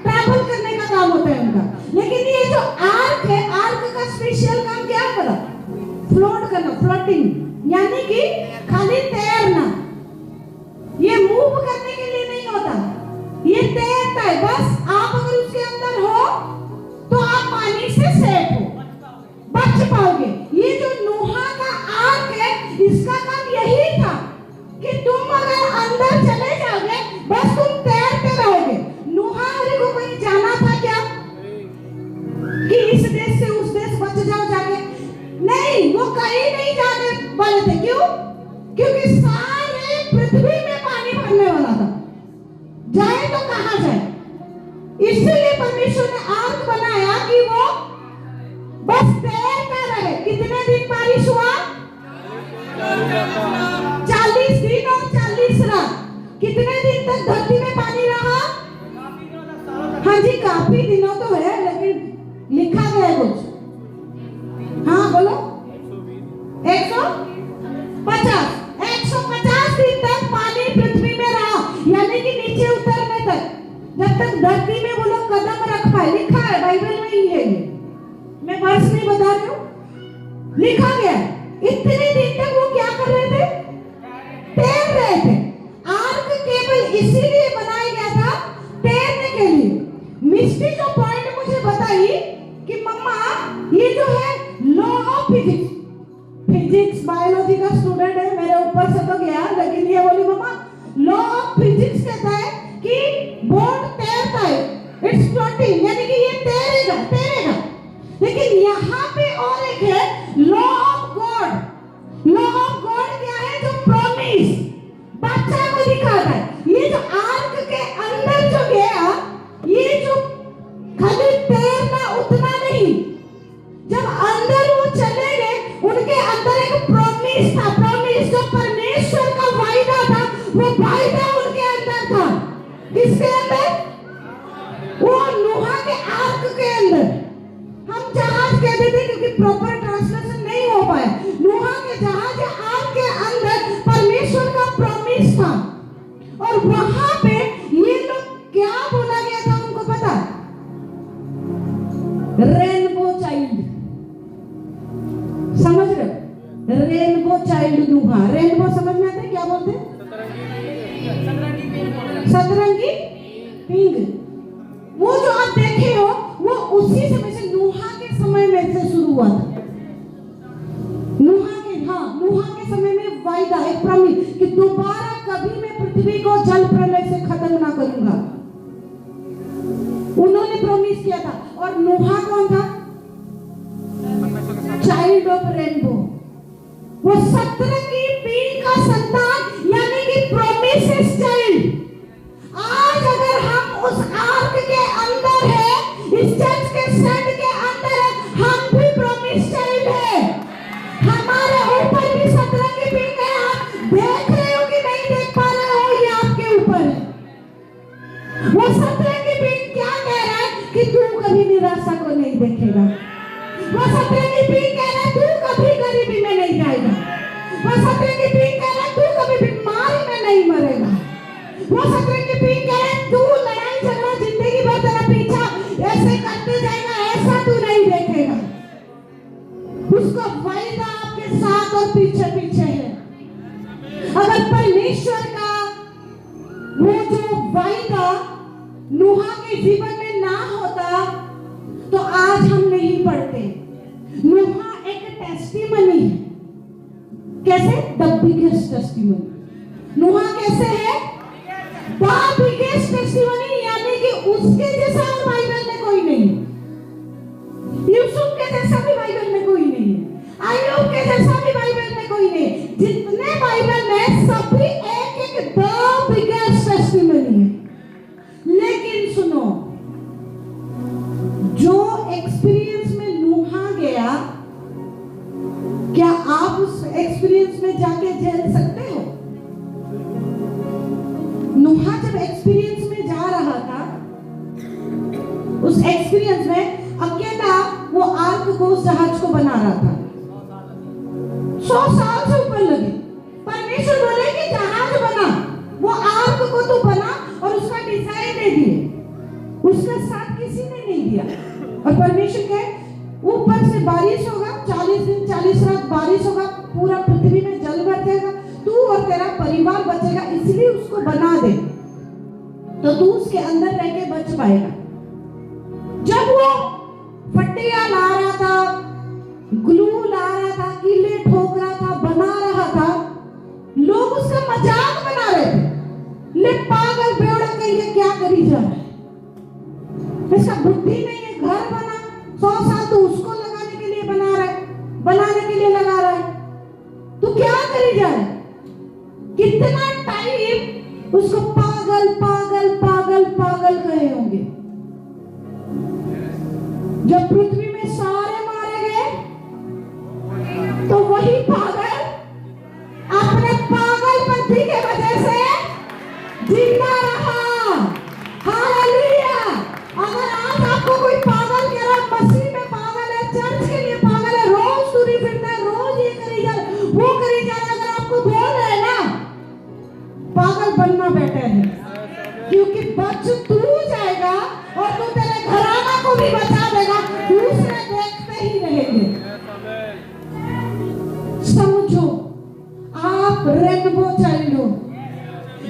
ट्रैवल करने का काम होता है उनका। लेकिन ये जो आर्क है, आर्क का स्पेशल काम क्या है पता? फ्लोट करना, फ्लोटिंग, यानी कि खाली तैरना। ये मूव करने के लिए नहीं होता, ये तैरता है बस। आप अगर उसके अंदर हो तो आप पानी से सेफ हो, बच पाओगे। ये जो नूहा का आर्क है, इसका काम यही था कि तुम अगर अंदर चले जाओगे, बस तुम तैरते रहोगे। नूहा को कहीं जाना था क्या कि इस देश से उस देश बच जाओ जाके? नहीं, वो कहीं नहीं जाने वाले थे। क्यों? क्योंकि सारे पृथ्वी में पानी भरने वाला था, जाए तो कहां जाए। इसलिए परमेश्वर ने आर्क बनाया कि वो बस तैरता रहे। कितने दिन बारिश हुआ? 40 दिन और 40 रात। कितने दिन तक धरती में पानी रहा? हाँ जी, काफी दिनों तो है, लेकिन लिखा गया है कुछ। हाँ बोलो, 150 दिन तक पानी पृथ्वी में रहा, यानी कि नीचे उतरने तक, जब तक धरती में वो लोग कदम रख पाए। लिखा है बाइबल में ही है, मैं वर्ष नहीं बता रही हूँ, लिखा गया है। इतने दिन तक वो क्या कर रहे थे? तैर रहे थे। आर्क केवल इसीलिए बनाया गया था, तैरने के लिए। मिस्टी जो पॉइंट मुझे बताई कि मम्मा ये जो है लॉ ऑफ फिजिक्स बायोलॉजी का स्टूडेंट है, मेरे ऊपर से तो गया, लेकिन ये बोली मम्मा लॉ ऑफ फिजिक्स कहता है कि बोट तैरता है, इट्स फ्लोटिंग, यानी कि ये तैरेगा। लेकिन यहाँ पे और एक है law of God. Law of God क्या है? जो प्रॉमिस बच्चा को दिखाता है। ये जो आर्क के अंदर जो गया, ये जो खाली तैरना उतना नहीं, जब अंदर वो चले गए, उनके अंदर एक प्रॉमिस था। प्रॉमिस जो परमेश्वर का वायदा था, वो वायदा उनके अंदर था। किसके अंदर? वो नूहा के आर्क के अंदर। हम जहाज कहते थे क्योंकि प्रॉपर ट्रांसलेशन नहीं समझ रहे हो? Rainbow child नूहा। रेनबो समझ में आता है क्या बोलते हैं? सतरंगी पिंग। वो जो आप देखे हो वो उसी समय से नूहा के समय में से शुरू हुआ था। नूहा के समय में वायदा, एक प्रॉमिस कि दोबारा कभी मैं पृथ्वी को जल प्रलय से खत्म ना करूंगा। उन्होंने प्रॉमिस किया था। और नूहा कौन था? Child of rainbow. वो सतरंगी पिंग का संतान, यानी कि प्रॉमिसेस चाइल्ड। आज अगर हम उस आर्क के अंदर है, इस चर्च के सेट के अंदर है, हम भी प्रॉमिस चाइल्ड है। हमारे ऊपर भी सतरंगी पिंग है। आप देख रहे हो कि नहीं देख पा रहे हो, ये आपके ऊपर है। वो सतरंगी पिंग क्या कह रहा है कि तू कभी निराशा को नहीं देखेगा। वो सतरंगी पिंग कह रहा है तू कभी गरीबी में नहीं जाएगा। वो सतरंगी पिंग कह रहा है तू कभी बीमारी में नहीं मरेगा। वो सतरंगी पिंग कह रहा है तू लड़ाई झगड़ा जिंदगी भर तेरा पीछा ऐसे करते जाएगा, ऐसा तू नहीं देखेगा। उसका वायदा आपके साथ और पीछे पीछे है। अगर परमेश्वर का वो जो वायदा नूहा के जीवन में ना होता तो आज हम नहीं पढ़ते। नूहा एक टेस्टिमनी है। कैसे? The biggest testimony. नूहा कैसे है? द बिगेस्ट टेस्टिमनी, यानी कि उसके जैसा बाइबल में कोई नहीं। यूसुफ के जैसा भी बाइबल में कोई नहीं है। अय्यूब के जैसा भी बाइबल में कोई नहीं। जितने बाइबल में सभी एक द बिगेस्ट टेस्टिमनी है। लेकिन सुनो, जो एक्सपीरियंस में नूहा गया, क्या आप उस एक्सपीरियंस में जाके झेल सकते हो? नूहा जब एक्सपीरियंस में जा रहा था, उस एक्सपीरियंस में अकेला वो आर्क को, उस जहाज को बना रहा था। 100 साल से ऊपर लगे। परमेश्वर बोले कि जहाज बना, वो आर्क को तू बना और उसका डिजाइन दे दिए। उसका साथ किसी ने नहीं दिया। और परमेश्वर कहे ऊपर से बारिश होगा, 40 दिन 40 रात बारिश होगा, पूरा पृथ्वी में जल भर जाएगा, तू और तेरा परिवार बचेगा, इसलिए उसको बना दे तो तू उसके अंदर रह के बच पाएगा। जब वो फटिया ला रहा था, ग्लू ला रहा था, कीले ठोक रहा था, बना रहा था, लोग उसका मजाक बना रहे थे। ले पागल बेवड़ा कहीं क्या करी जा रहा है, इसका बुद्धि नहीं है। घर बना 100 साल तो उसको लगाने के लिए बना रहा है, बनाने के लिए लगा रहा है, तो क्या करी जा रहा है? कितना टाइम उसको पागल पागल पागल पागल कहे होंगे। जब पृथ्वी में सारे मारे गए तो वही पागल अपने पागलपंथी के वजह से जिंदा रहा। हालेलुया। अगर आज आपको कोई पागल कह रहा है, मसीह में पागल है, चर्च के लिए पागल है, रोज तुरी फिरता है, रोज ये करी जा रहा, वो करी जा रहा, अगर आपको बोल रहे हैं ना, पागल बनना बेटर है। क्योंकि बच तू जाएगा और तू तेरे घराना को भी बचा देगा, दूसरे देखते ही रहेंगे। समझो, आप रेनबो चाइल्ड हो।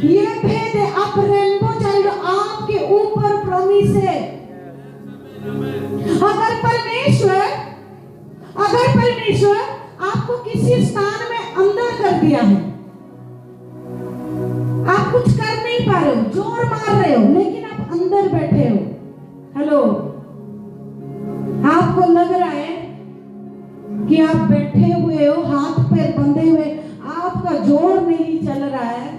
ये भेद है, आप रेनबो चाइल्ड, आपके ऊपर प्रॉमिस है। अगर परमेश्वर आपको किसी स्थान में अंदर कर दिया है, आप कुछ कर नहीं पा रहे हो, जोर मार रहे हो, लेकिन आप अंदर बैठे हो। हेलो, आपको लग रहा है कि आप बैठे हुए हो, हाथ पैर बंधे हुए, आपका जोर नहीं चल रहा है।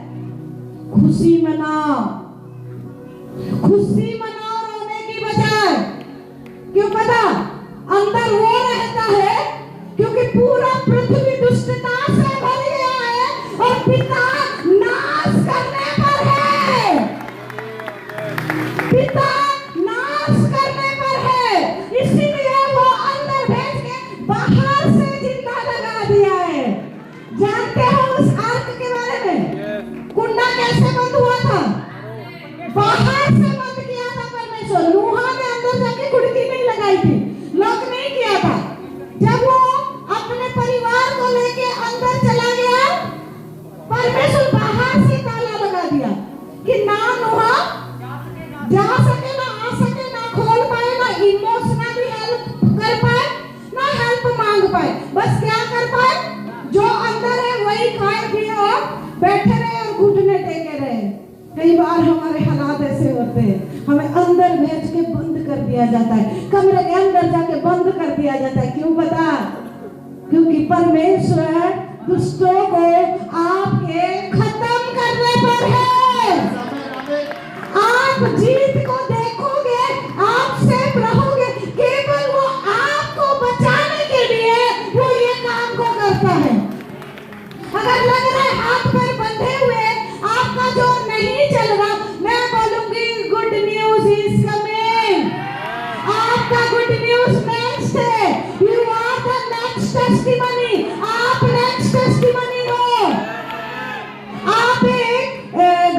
खुशी मनाओ, खुशी मनाओ रोने की बजाय। क्यों पता? अंदर वो रहता है, क्योंकि पूरा पृथ्वी दुष्टता से भर गया है और पिता नाश करने पर है। पिता नाश करने पर है, इसीलिए वो अंदर भेज के बाहर से जिंदा लगा दिया है। जानते हो उस आर्क के बारे में? कुंडा कैसे बंद हुआ था? बाहर से बंद किया था परमेश्वर। नूहा ने अंदर जाके कुंडी नहीं लगाई थी, लॉक नहीं किया था। जब वो अपने बैठे रहे और घुटने टेके रहे। कई बार हमारे हालात ऐसे होते हैं, हमें अंदर भेज के बंद कर दिया जाता है, कमरे के अंदर जाके बंद कर दिया जाता है। क्यों पता? क्योंकि परमेश्वर दुष्टों को आपके खत्म करने पर है। आप जीत को देखोगे, आप सेफ रहोगे, केवल वो आपको बचाने के लिए वो ये काम को करता है। अगर लग रहा है हाथ पैर बंधे हुए, आपका जोर नहीं चल रहा, मैं बोलूंगी गुड न्यूज इज कमिंग। आपका गुड न्यूज नेक्स्ट है। You are the next testimony. आप नेक्स्ट टेस्टिमनी हो। आप एक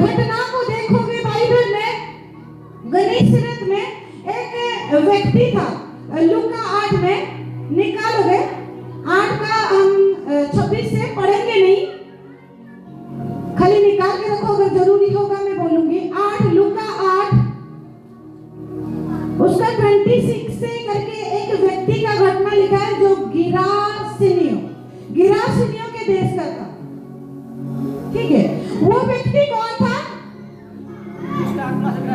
घटना को देखोगे बाइबल में, गनीसरत में एक व्यक्ति था। लूका 8 में निकालोगे, 8 का हम 26 से पढ़ेंगे नहीं, खाली निकाल के रखो, अगर जरूरी होगा मैं बोलूंगी। 8 लूका 8 उसका 26 से करके एक व्यक्ति का घटना लिखा है जो गिरासिनियों के देश का था। ठीक है, वो व्यक्ति कौन था?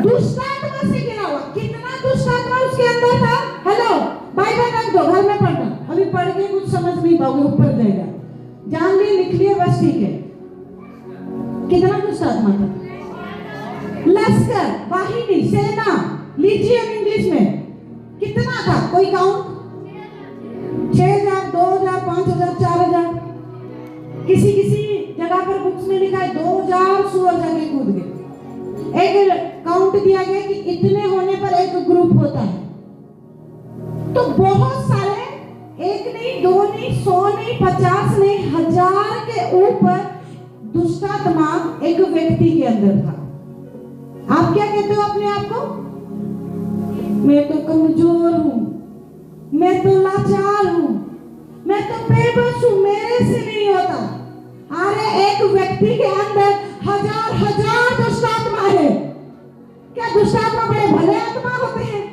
दुष्टात्मा से घिरा हुआ। कितना दुष्टात्मा उसके अंदर था? हेलो, बाइबल रख दो, घर में पढ़ना। अभी पढ़ के कुछ समझ नहीं पाओगे, ऊपर जाएगा। जान लिए, लिख लिए, बस ठीक है। कितना दुष्टात्मा था? लश्कर, वाहिनी, सेना, लीजियन इंग्लिश में। कितना था? कोई काउंट? 6,000, 2,000, 5,000, 4,000। किसी किसी जगह पर बुक्स में लिखा है 2,000 सुअर जाके कूद गए। एक काउंट दिया गया कि इतने होने पर एक ग्रुप होता है। तो बहुत सारे, एक नहीं, 2 नहीं, 100 नहीं, 50 नहीं, 1000 के ऊपर दुष्टात्मा एक व्यक्ति के अंदर था। आप क्या कहते हो अपने आप को? मैं तो कमजोर हूं, मैं तो लाचार हूं, मैं तो बेबस हूं, मेरे से नहीं होता। अरे एक व्यक्ति के अंदर हजार दुष्टात्मा है। क्या दुष्टात्मा बड़े भले आत्मा होते हैं?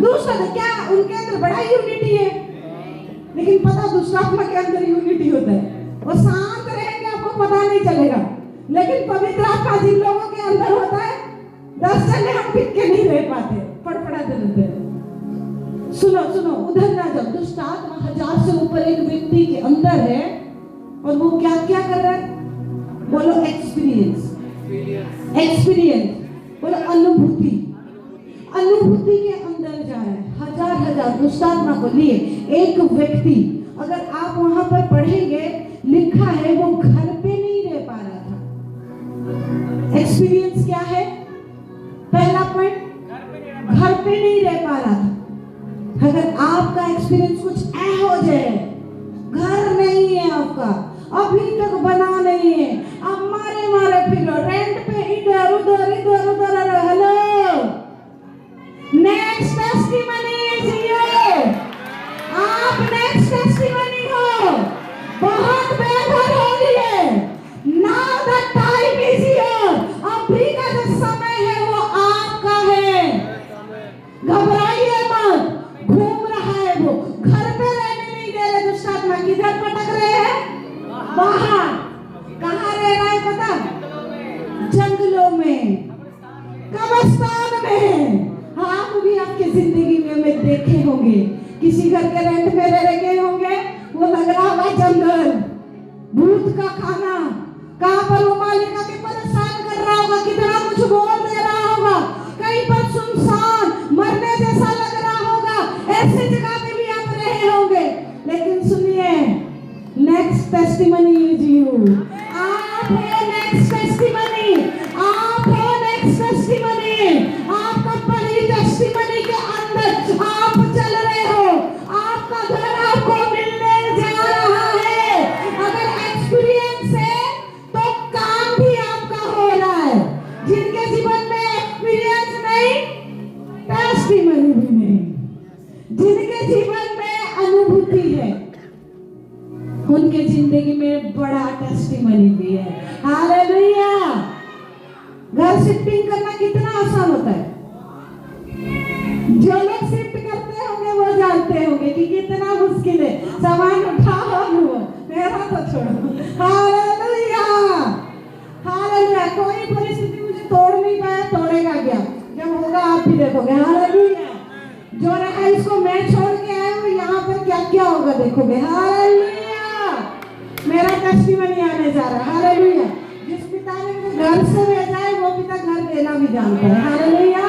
दुष्ट होते क्या? उनके अंदर बड़ा यूनिटी है। लेकिन पता, दुष्टात्मा के अंदर यूनिटी होता है। वो शांत रहेंगे, आपको पता नहीं चलेगा। लेकिन पवित्र आत्मा जिन लोगों के अंदर होता है, 10 जने हम टिक के नहीं रह पाते, फड़फड़ाते रहते हैं। सुनो सुनो, उधर ना जाओ। दुष्ट आत्मा 1000 से ऊपर एक व्यक्ति के अंदर है और वो क्या क्या कर रहा है? बोलो एक्सपीरियंस। बोलो अनुभूति के अंदर जा रहा है। हजार दुष्टात्मा को लिए एक व्यक्ति। अगर आप वहां पर पढ़ेंगे, लिखा है वो घर पे नहीं रह पा रहा था। एक्सपीरियंस क्या है? पहला पॉइंट, घर पे नहीं रह पा रहा था। अगर आपका एक्सपीरियंस कुछ ऐ हो जाए, घर नहीं है आपका, अभी तक बना नहीं है, आप मारे फिरो, रेंट पे इधर उधर हेलो, नेक्स्ट टेस्टिमनी जियो। आप नेक्स्ट टेस्टिमनी हो। बहुत बेहतर हो गए। Now the time is here. अभी का जो समय है वो आपका है। घबराइए मत। घूम रहा है वो, घर पे रहने नहीं दे रहे दुष्टात्मा। किधर पटक रहे हैं? बाहर। कहाँ रह रहा है पता? जंगलों में, कब्रिस्तान में। आप भी आपकी जिंदगी में देखे होंगे, किसी घर के रेंट पे रह गए होंगे, वो लग रहा होगा जंगल, भूत का खाना। कहाँ पर वो मालिक आके परेशान कर रहा होगा, कितना कुछ बोल दे रहा होगा, कहीं पर सुनसान मरने जैसा लग रहा होगा। ऐसी जगह पे भी आप रहे होंगे। लेकिन सुनिए, नेक्स्ट टेस्टिमनी इज यू। आप हो नेक्स्ट टेस्टिमनी। आप हो नेक्स्ट टेस्टिमनी। आपका पहली टेस्टिमनी के अंदर आप चल रहे हो। आपका घर आपको मिलने जा रहा है। अगर एक्सपीरियंस है तो काम भी आपका हो रहा है। जिनके जीवन में एक्सपीरियंस नहीं, टेस्टिमनी भी नहीं। जिनके जीवन में अनुभूति है, उनके जिंदगी में बड़ा टेस्टिमनी भी है। हालेलुया। घर शिफ्टिंग करना कितना आसान होता है। जो लोग शिफ्ट करते होंगे वो जानते होंगे कि कितना मुश्किल है। सामान उठाओ, मेरा तो छोड़ो। हालेलुया। परिस्थिति मुझे तोड़ नहीं पाया, तोड़ेगा क्या? जब होगा आप भी देखोगे। हालेलुया। जो रहा इसको मैं छोड़ के आया हूँ, यहाँ पर क्या क्या होगा देखोगे। हालेलुया। मेरा टेस्टिमनी आने जा रहा है। हालेलुया। जिस पिता ने मुझे घर से भेजा है वो पिता घर देना भी जानता है। हालेलुया।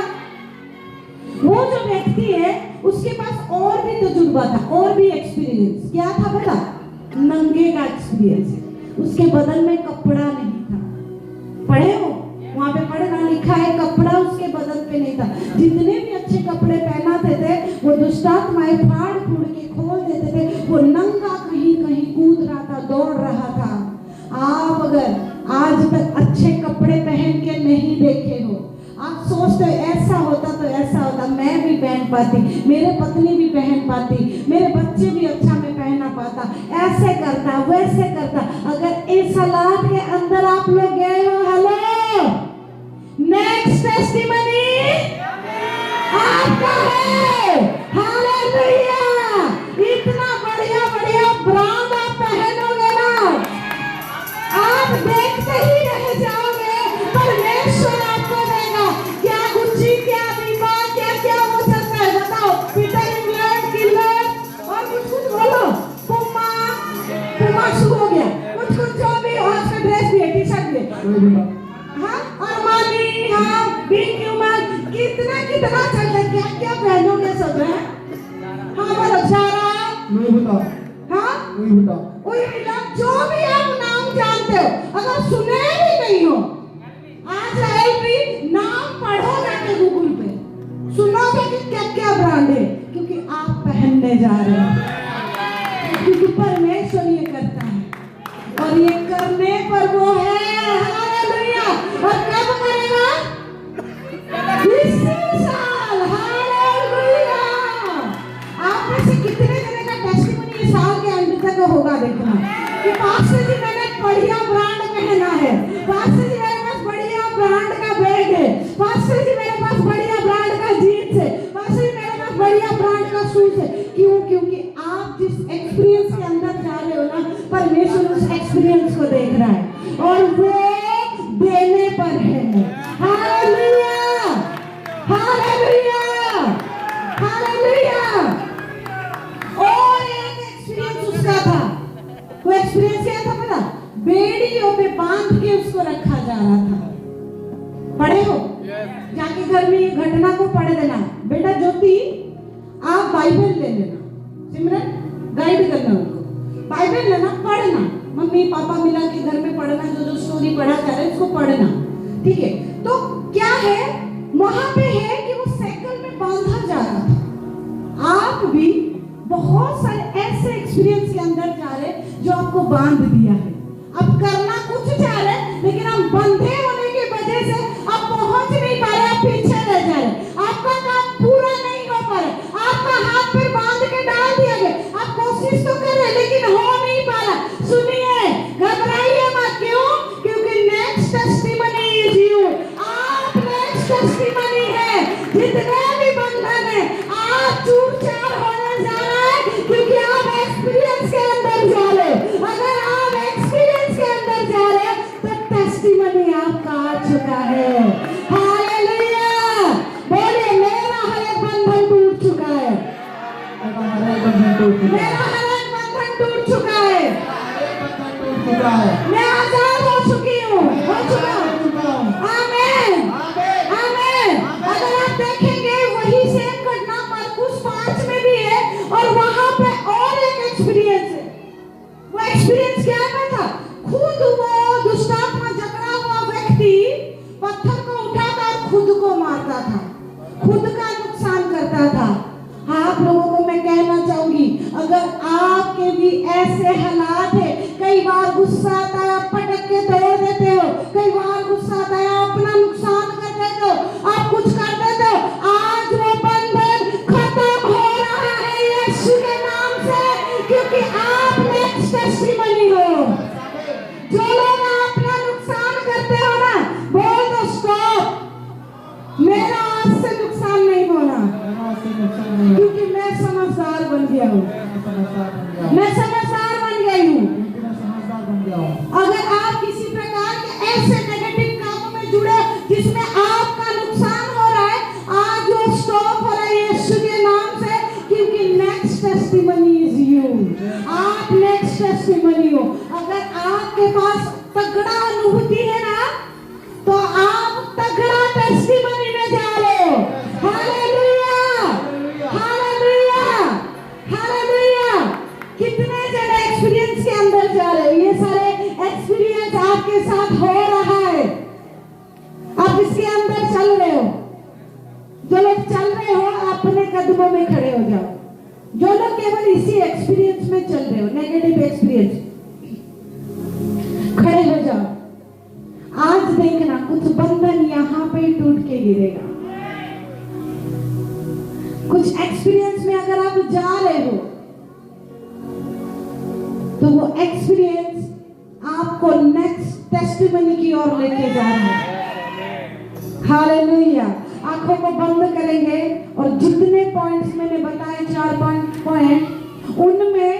वो जो व्यक्ति है उसके पास और भी तजुर्बा था, और भी एक्सपीरियंस। क्या था पता? नंगे का एक्सपीरियंस। उसके बदन में कपड़ा नहीं था। पढ़े हो वहां पे, पढ़ना लिखा है, कपड़ा उसके बदन पे नहीं था। जितने भी अच्छे कपड़े पहनाते थे वो दुष्टात्माएं फाड़ फूड़ के खोल देते थे। वो नंगा कहीं कहीं कूद रहा था, दौड़ रहा था। आप अगर आज तक अच्छे कपड़े पहन के नहीं देखे हो, आप सोचते ऐसा होता तो ऐसा होता, मैं भी पहन पाती, मेरे पत्नी भी पहन पाती, मेरे बच्चे भी अच्छा मैं पहना पाता, ऐसे करता वैसे करता। अगर इस हालात के अंदर आप लोग गए हो, हेलो, नेक्स्ट टेस्टिमनी आपका है। हालेलुया। इतना बढ़िया बढ़िया ब्रांड आप पहनोगे ना, आप देखते ही रह जाओगे। परमेश्वर आपको देगा। क्या गुच्ची, क्या बीमा, क्या क्या हो सकता है बताओ? पीटर इंग्लैंड, किलर और कुछ कुछ बोलो, पुमा शुरू हो गया। कुछ कुछ जो भी हो, आज का ड्रेस भी है, टी शर्ट भी है। हाँ, अरमानी, हाँ, कितना कितना चल रहा है। क्या क्या पहनोगे सब है? हाँ बोलो, सारा नहीं बता, हाँ नहीं बता, कोई जो भी आप नाम जानते हो, अगर सुने भी नहीं हो, आज भी नाम पढ़ो जाके गूगल पे, सुनोगे कि क्या क्या ब्रांड है, क्योंकि आप पहनने जा रहे हो। क्योंकि परमेश्वर ये करता है, और ये करने पर वो है। हालेलुया। और कब करेगा? इसी साल। हालेलुया। आप में से कितने जने का टेस्टिमनी इस साल के अंत तक होगा देखना कि पास्टर जी मैंने बढ़िया ब्रांड पहना है, पास्टर जी मेरे पास बढ़िया ब्रांड का बैग है, पास्टर जी मेरे पास बढ़िया ब्रांड का जीन्स है, पास्टर जी मेरे पास बढ़िया ब्रांड का शूज है। क्यों? क्योंकि आप जिस एक्सपीरियंस के अंदर जा रहे हो ना, परमेश्वर उस एक्सपीरियंस को देख रहा है और वो देने पर है। हालेलुया। हालेलुया। हालेलुया। और एक एक्सपीरियंस उसका था। वो एक्सपीरियंस क्या था पता? बेड़ियों पे बांध के उसको रखा जा रहा था। पढ़े हो? जाके घर में ये घटना को पढ़ देना। बेटा ज्योति, आप बाइबल ले लेना, सिमरन गाइड करना उनको, बाइबल लेना, पढ़ना, मम्मी पापा मिला के घर में पढ़ना, जो स्टोरी पढ़ा जा रहा है उसको पढ़ना, ठीक है? तो क्या है वहां पे है कि वो साइकिल में बांधा जा रहा था। आप भी बहुत सारे ऐसे एक्सपीरियंस के अंदर जा रहे जो आपको बांध दिया है। अब करना कुछ चाह रहे, लेकिन हम बंधे होने की वजह से आप पहुंच नहीं पा रहे, आप पीछे रह जा रहे, आपका काम पूरा नहीं हो पा रहा, आपका हाथ पे बांध के डाल दिया गया, आप कोशिश तो कर रहे लेकिन हो नहीं पा रहा। सुनिए, घबराइए मत। क्यों? क्योंकि नेक्स्ट टेस्टिमनी इज यू। आप नेक्स्ट टेस्टिमनी है। जितने भी बंधन है आज चूर-चार होने जा रहा है, क्योंकि आप एक्सपीरियंस के अंदर जा रहे हो। अगर आप एक्सपीरियंस के अंदर जा रहे हो तो टेस्टिमनी आपका आ चुका है। हालेलुया। बोलिए, मेरा हर एक बंधन टूट चुका है, मेरा हर एक बंधन टूट चुका है, मैं आजाद हो चुकी हूँ, हो चुका हूँ। आमीन। आमीन। अगर आप देखेंगे वही सेम घटना मार्कुस 5 में भी है, और वहां पे और एक एक्सपीरियंस है। वो एक्सपीरियंस क्या था? खुद वो दुष्टात्मा जकड़ा हुआ व्यक्ति पत्थर को उठाता और खुद को मारता था, खुद का नुकसान करता था। आप लोगों को मैं कहना चाहूंगी, अगर आपके भी ऐसे हालात है, कई बार गुस्सा आता है आप पटक के तोड़ देते हो, कई बार गुस्सा आता है आप अपना नुकसान कर देते हो, आप कुछ कर देते हो, आज वो बंधन खत्म हो रहा है यीशु के नाम से, क्योंकि आप नेक्स्ट टेस्टिमनी हो। जो लोग अपना नुकसान करते हो ना, बोल दो स्टॉप, मेरा आज से नुकसान नहीं होना, क्योंकि मैं समझदार बन गया हूँ, मैं समझदार बन गई हूँ। अगर आप किसी प्रकार के ऐसे नेगेटिव कामों में नेक्स्ट टेस्टिमनी इज यू। आप नेक्स्ट टेस्टिमनी हो। अगर आपके पास तगड़ा अनुभूति है ना, तो आप तगड़ा टेस्टिमनी में जा रहे हो। Hallelujah, hallelujah, hallelujah. कितने जने एक्सपीरियंस के अंदर जा रहे हो? ये सारे एक्सपीरियंस आपके साथ हो रहा है, आप इसके अंदर चल रहे हो। जो लोग चल रहे हो, अपने कदमों में खड़े हो जाओ। जो लोग केवल इसी एक्सपीरियंस में चल रहे हो, नेगेटिव एक्सपीरियंस, खड़े हो जाओ। आज देखना कुछ बंधन यहाँ पे ही टूट के गिरेगा। कुछ एक्सपीरियंस में अगर आप जा रहे हो, तो वो एक्सपीरियंस आपको नेक्स्ट टेस्टिमनी की ओर लेके जा रहा है। हालेलुया। आंखों को बंद करेंगे और जितने पॉइंट्स मैंने बताए, 4 पॉइंट, उनमें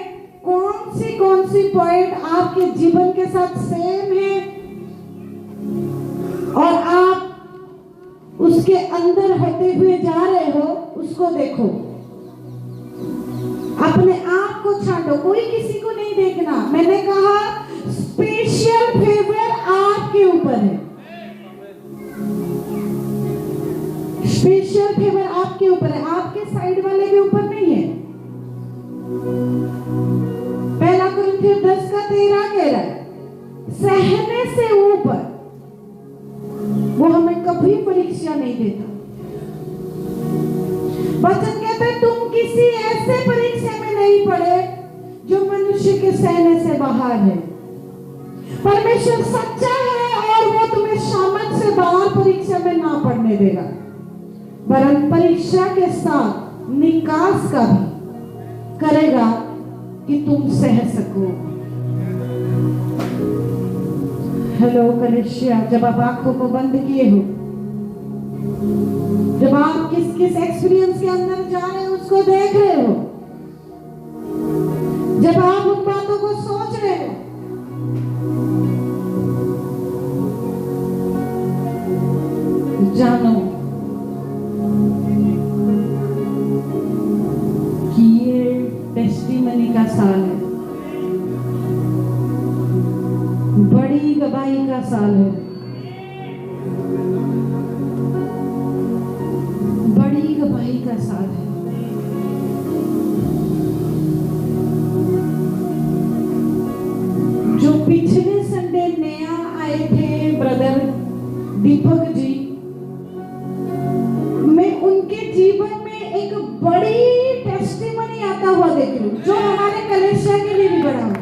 कौन सी पॉइंट आपके जीवन के साथ सेम है और आप उसके अंदर होते हुए जा रहे हो, उसको देखो। अपने आप को छांटो, कोई किसी को नहीं देखना। मैंने कहा स्पेशल फेवर आपके ऊपर है। स्पेशल फेवर आपके ऊपर है, आपके साइड वाले के ऊपर नहीं है। पहला कुरिन्थियों 10:13 कह रहा है, सहने से ऊपर वो हमें कभी परीक्षा नहीं देता। वचन कहते हैं तुम किसी ऐसे परीक्षा में नहीं पड़े जो मनुष्य के सहने से बाहर है। परमेश्वर सच्चा है और वो तुम्हें सामर्थ से बाहर परीक्षा में ना पड़ने देगा, वरन परीक्षा के साथ निकास का भी करेगा कि तुम सह सको। हेलो कलेशिया, जब आप आंखों को बंद किए हो, जब आप किस एक्सपीरियंस के अंदर जा रहे हो उसको देख रहे हो, जब आप उन बातों को सोच रहे हो, जानो कि ये टेस्टिमनी का साल है, बड़ी गवाही का साल है, बड़ी गवाही का साल है। जो पिछले संडे नया आए थे ब्रदर दीपक जी, मैं उनके जीवन में एक बड़ी टेस्टिमनी आता हुआ देख रही हूँ, जो हमारे कलेशिया के लिए भी बड़ा होगा।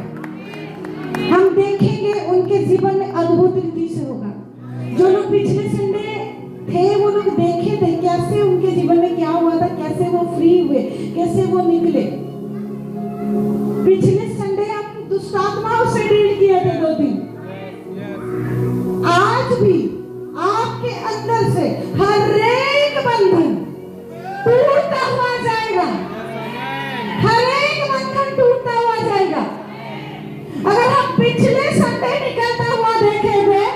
हम देखेंगे उनके जीवन में अद्भुत रीति से होगा। जो लोग पिछले संडे थे वो लोग देखे थे कैसे उनके जीवन में क्या हुआ था, कैसे वो फ्री हुए, कैसे वो निकले। पिछले संडे हम दुष्ट आत्माओं से डील किए थे 2 दिन। आज भी आपके अंदर से हर एक बंधन टूटता हुआ जाएगा, हर एक बंधन टूटता हुआ जाएगा। अगर हम पिछले संडे निकलता हुआ देखेंगे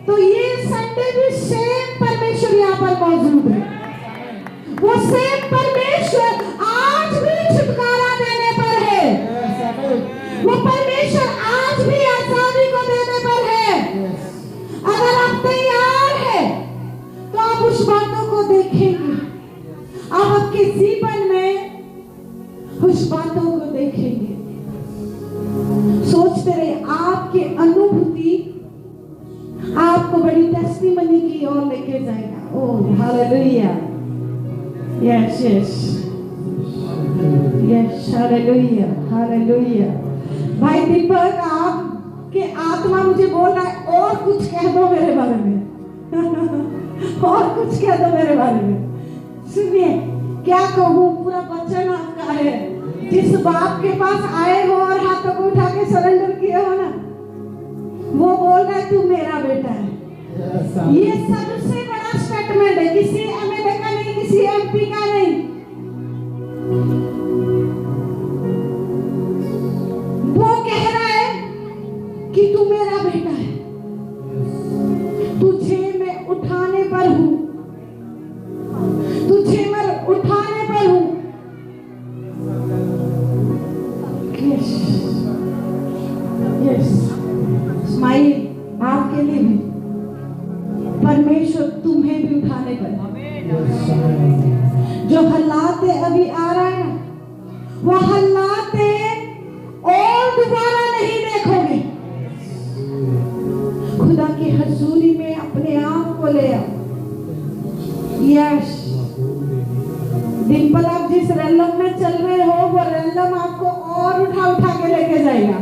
तो ये संडे भी सेम परमेश्वर यहाँ पर मौजूद है। वो सेम परमेश्वर आज भी छुटकारा देने पर है, वो परमेश्वर आज भी आजादी को देने पर है। अगर आप तैयार हैं तो आप उस बातों को देखेंगे, आप आपके जीवन में उस बातों को देखेंगे। सोचते रहे, आपके अनुभूति आपको बड़ी टेस्टिमनी की ओर लेके जाएगा। Oh hallelujah, yes yes yes, hallelujah hallelujah. भाई दीपक, आपके आत्मा मुझे बोल रहा है और कुछ कह दो मेरे बारे में और कुछ कह दो मेरे बारे में। सुनिए क्या कहूँ, पूरा वचन आपका है। जिस बाप के पास आए हो और हाथों को उठा के सरेंडर किए हो ना, वो बोल रहा है तू मेरा बेटा है। ये सबसे बड़ा स्टेटमेंट है, किसी एमएलए का नहीं, किसी एमपी का नहीं। वो कह रहा है कि तू मेरा बेटा है, तुझे मैं उठाने पर हूं, तुझे मैं उठाने पर हूं। वो हालाते और दोबारा नहीं देखोगे। खुदा की हजूरी में अपने आप को ले आओ। यस, डिम्पल, आप जिस रैलम में चल रहे हो वो रैलम आपको और उठा उठा के लेके जाएगा।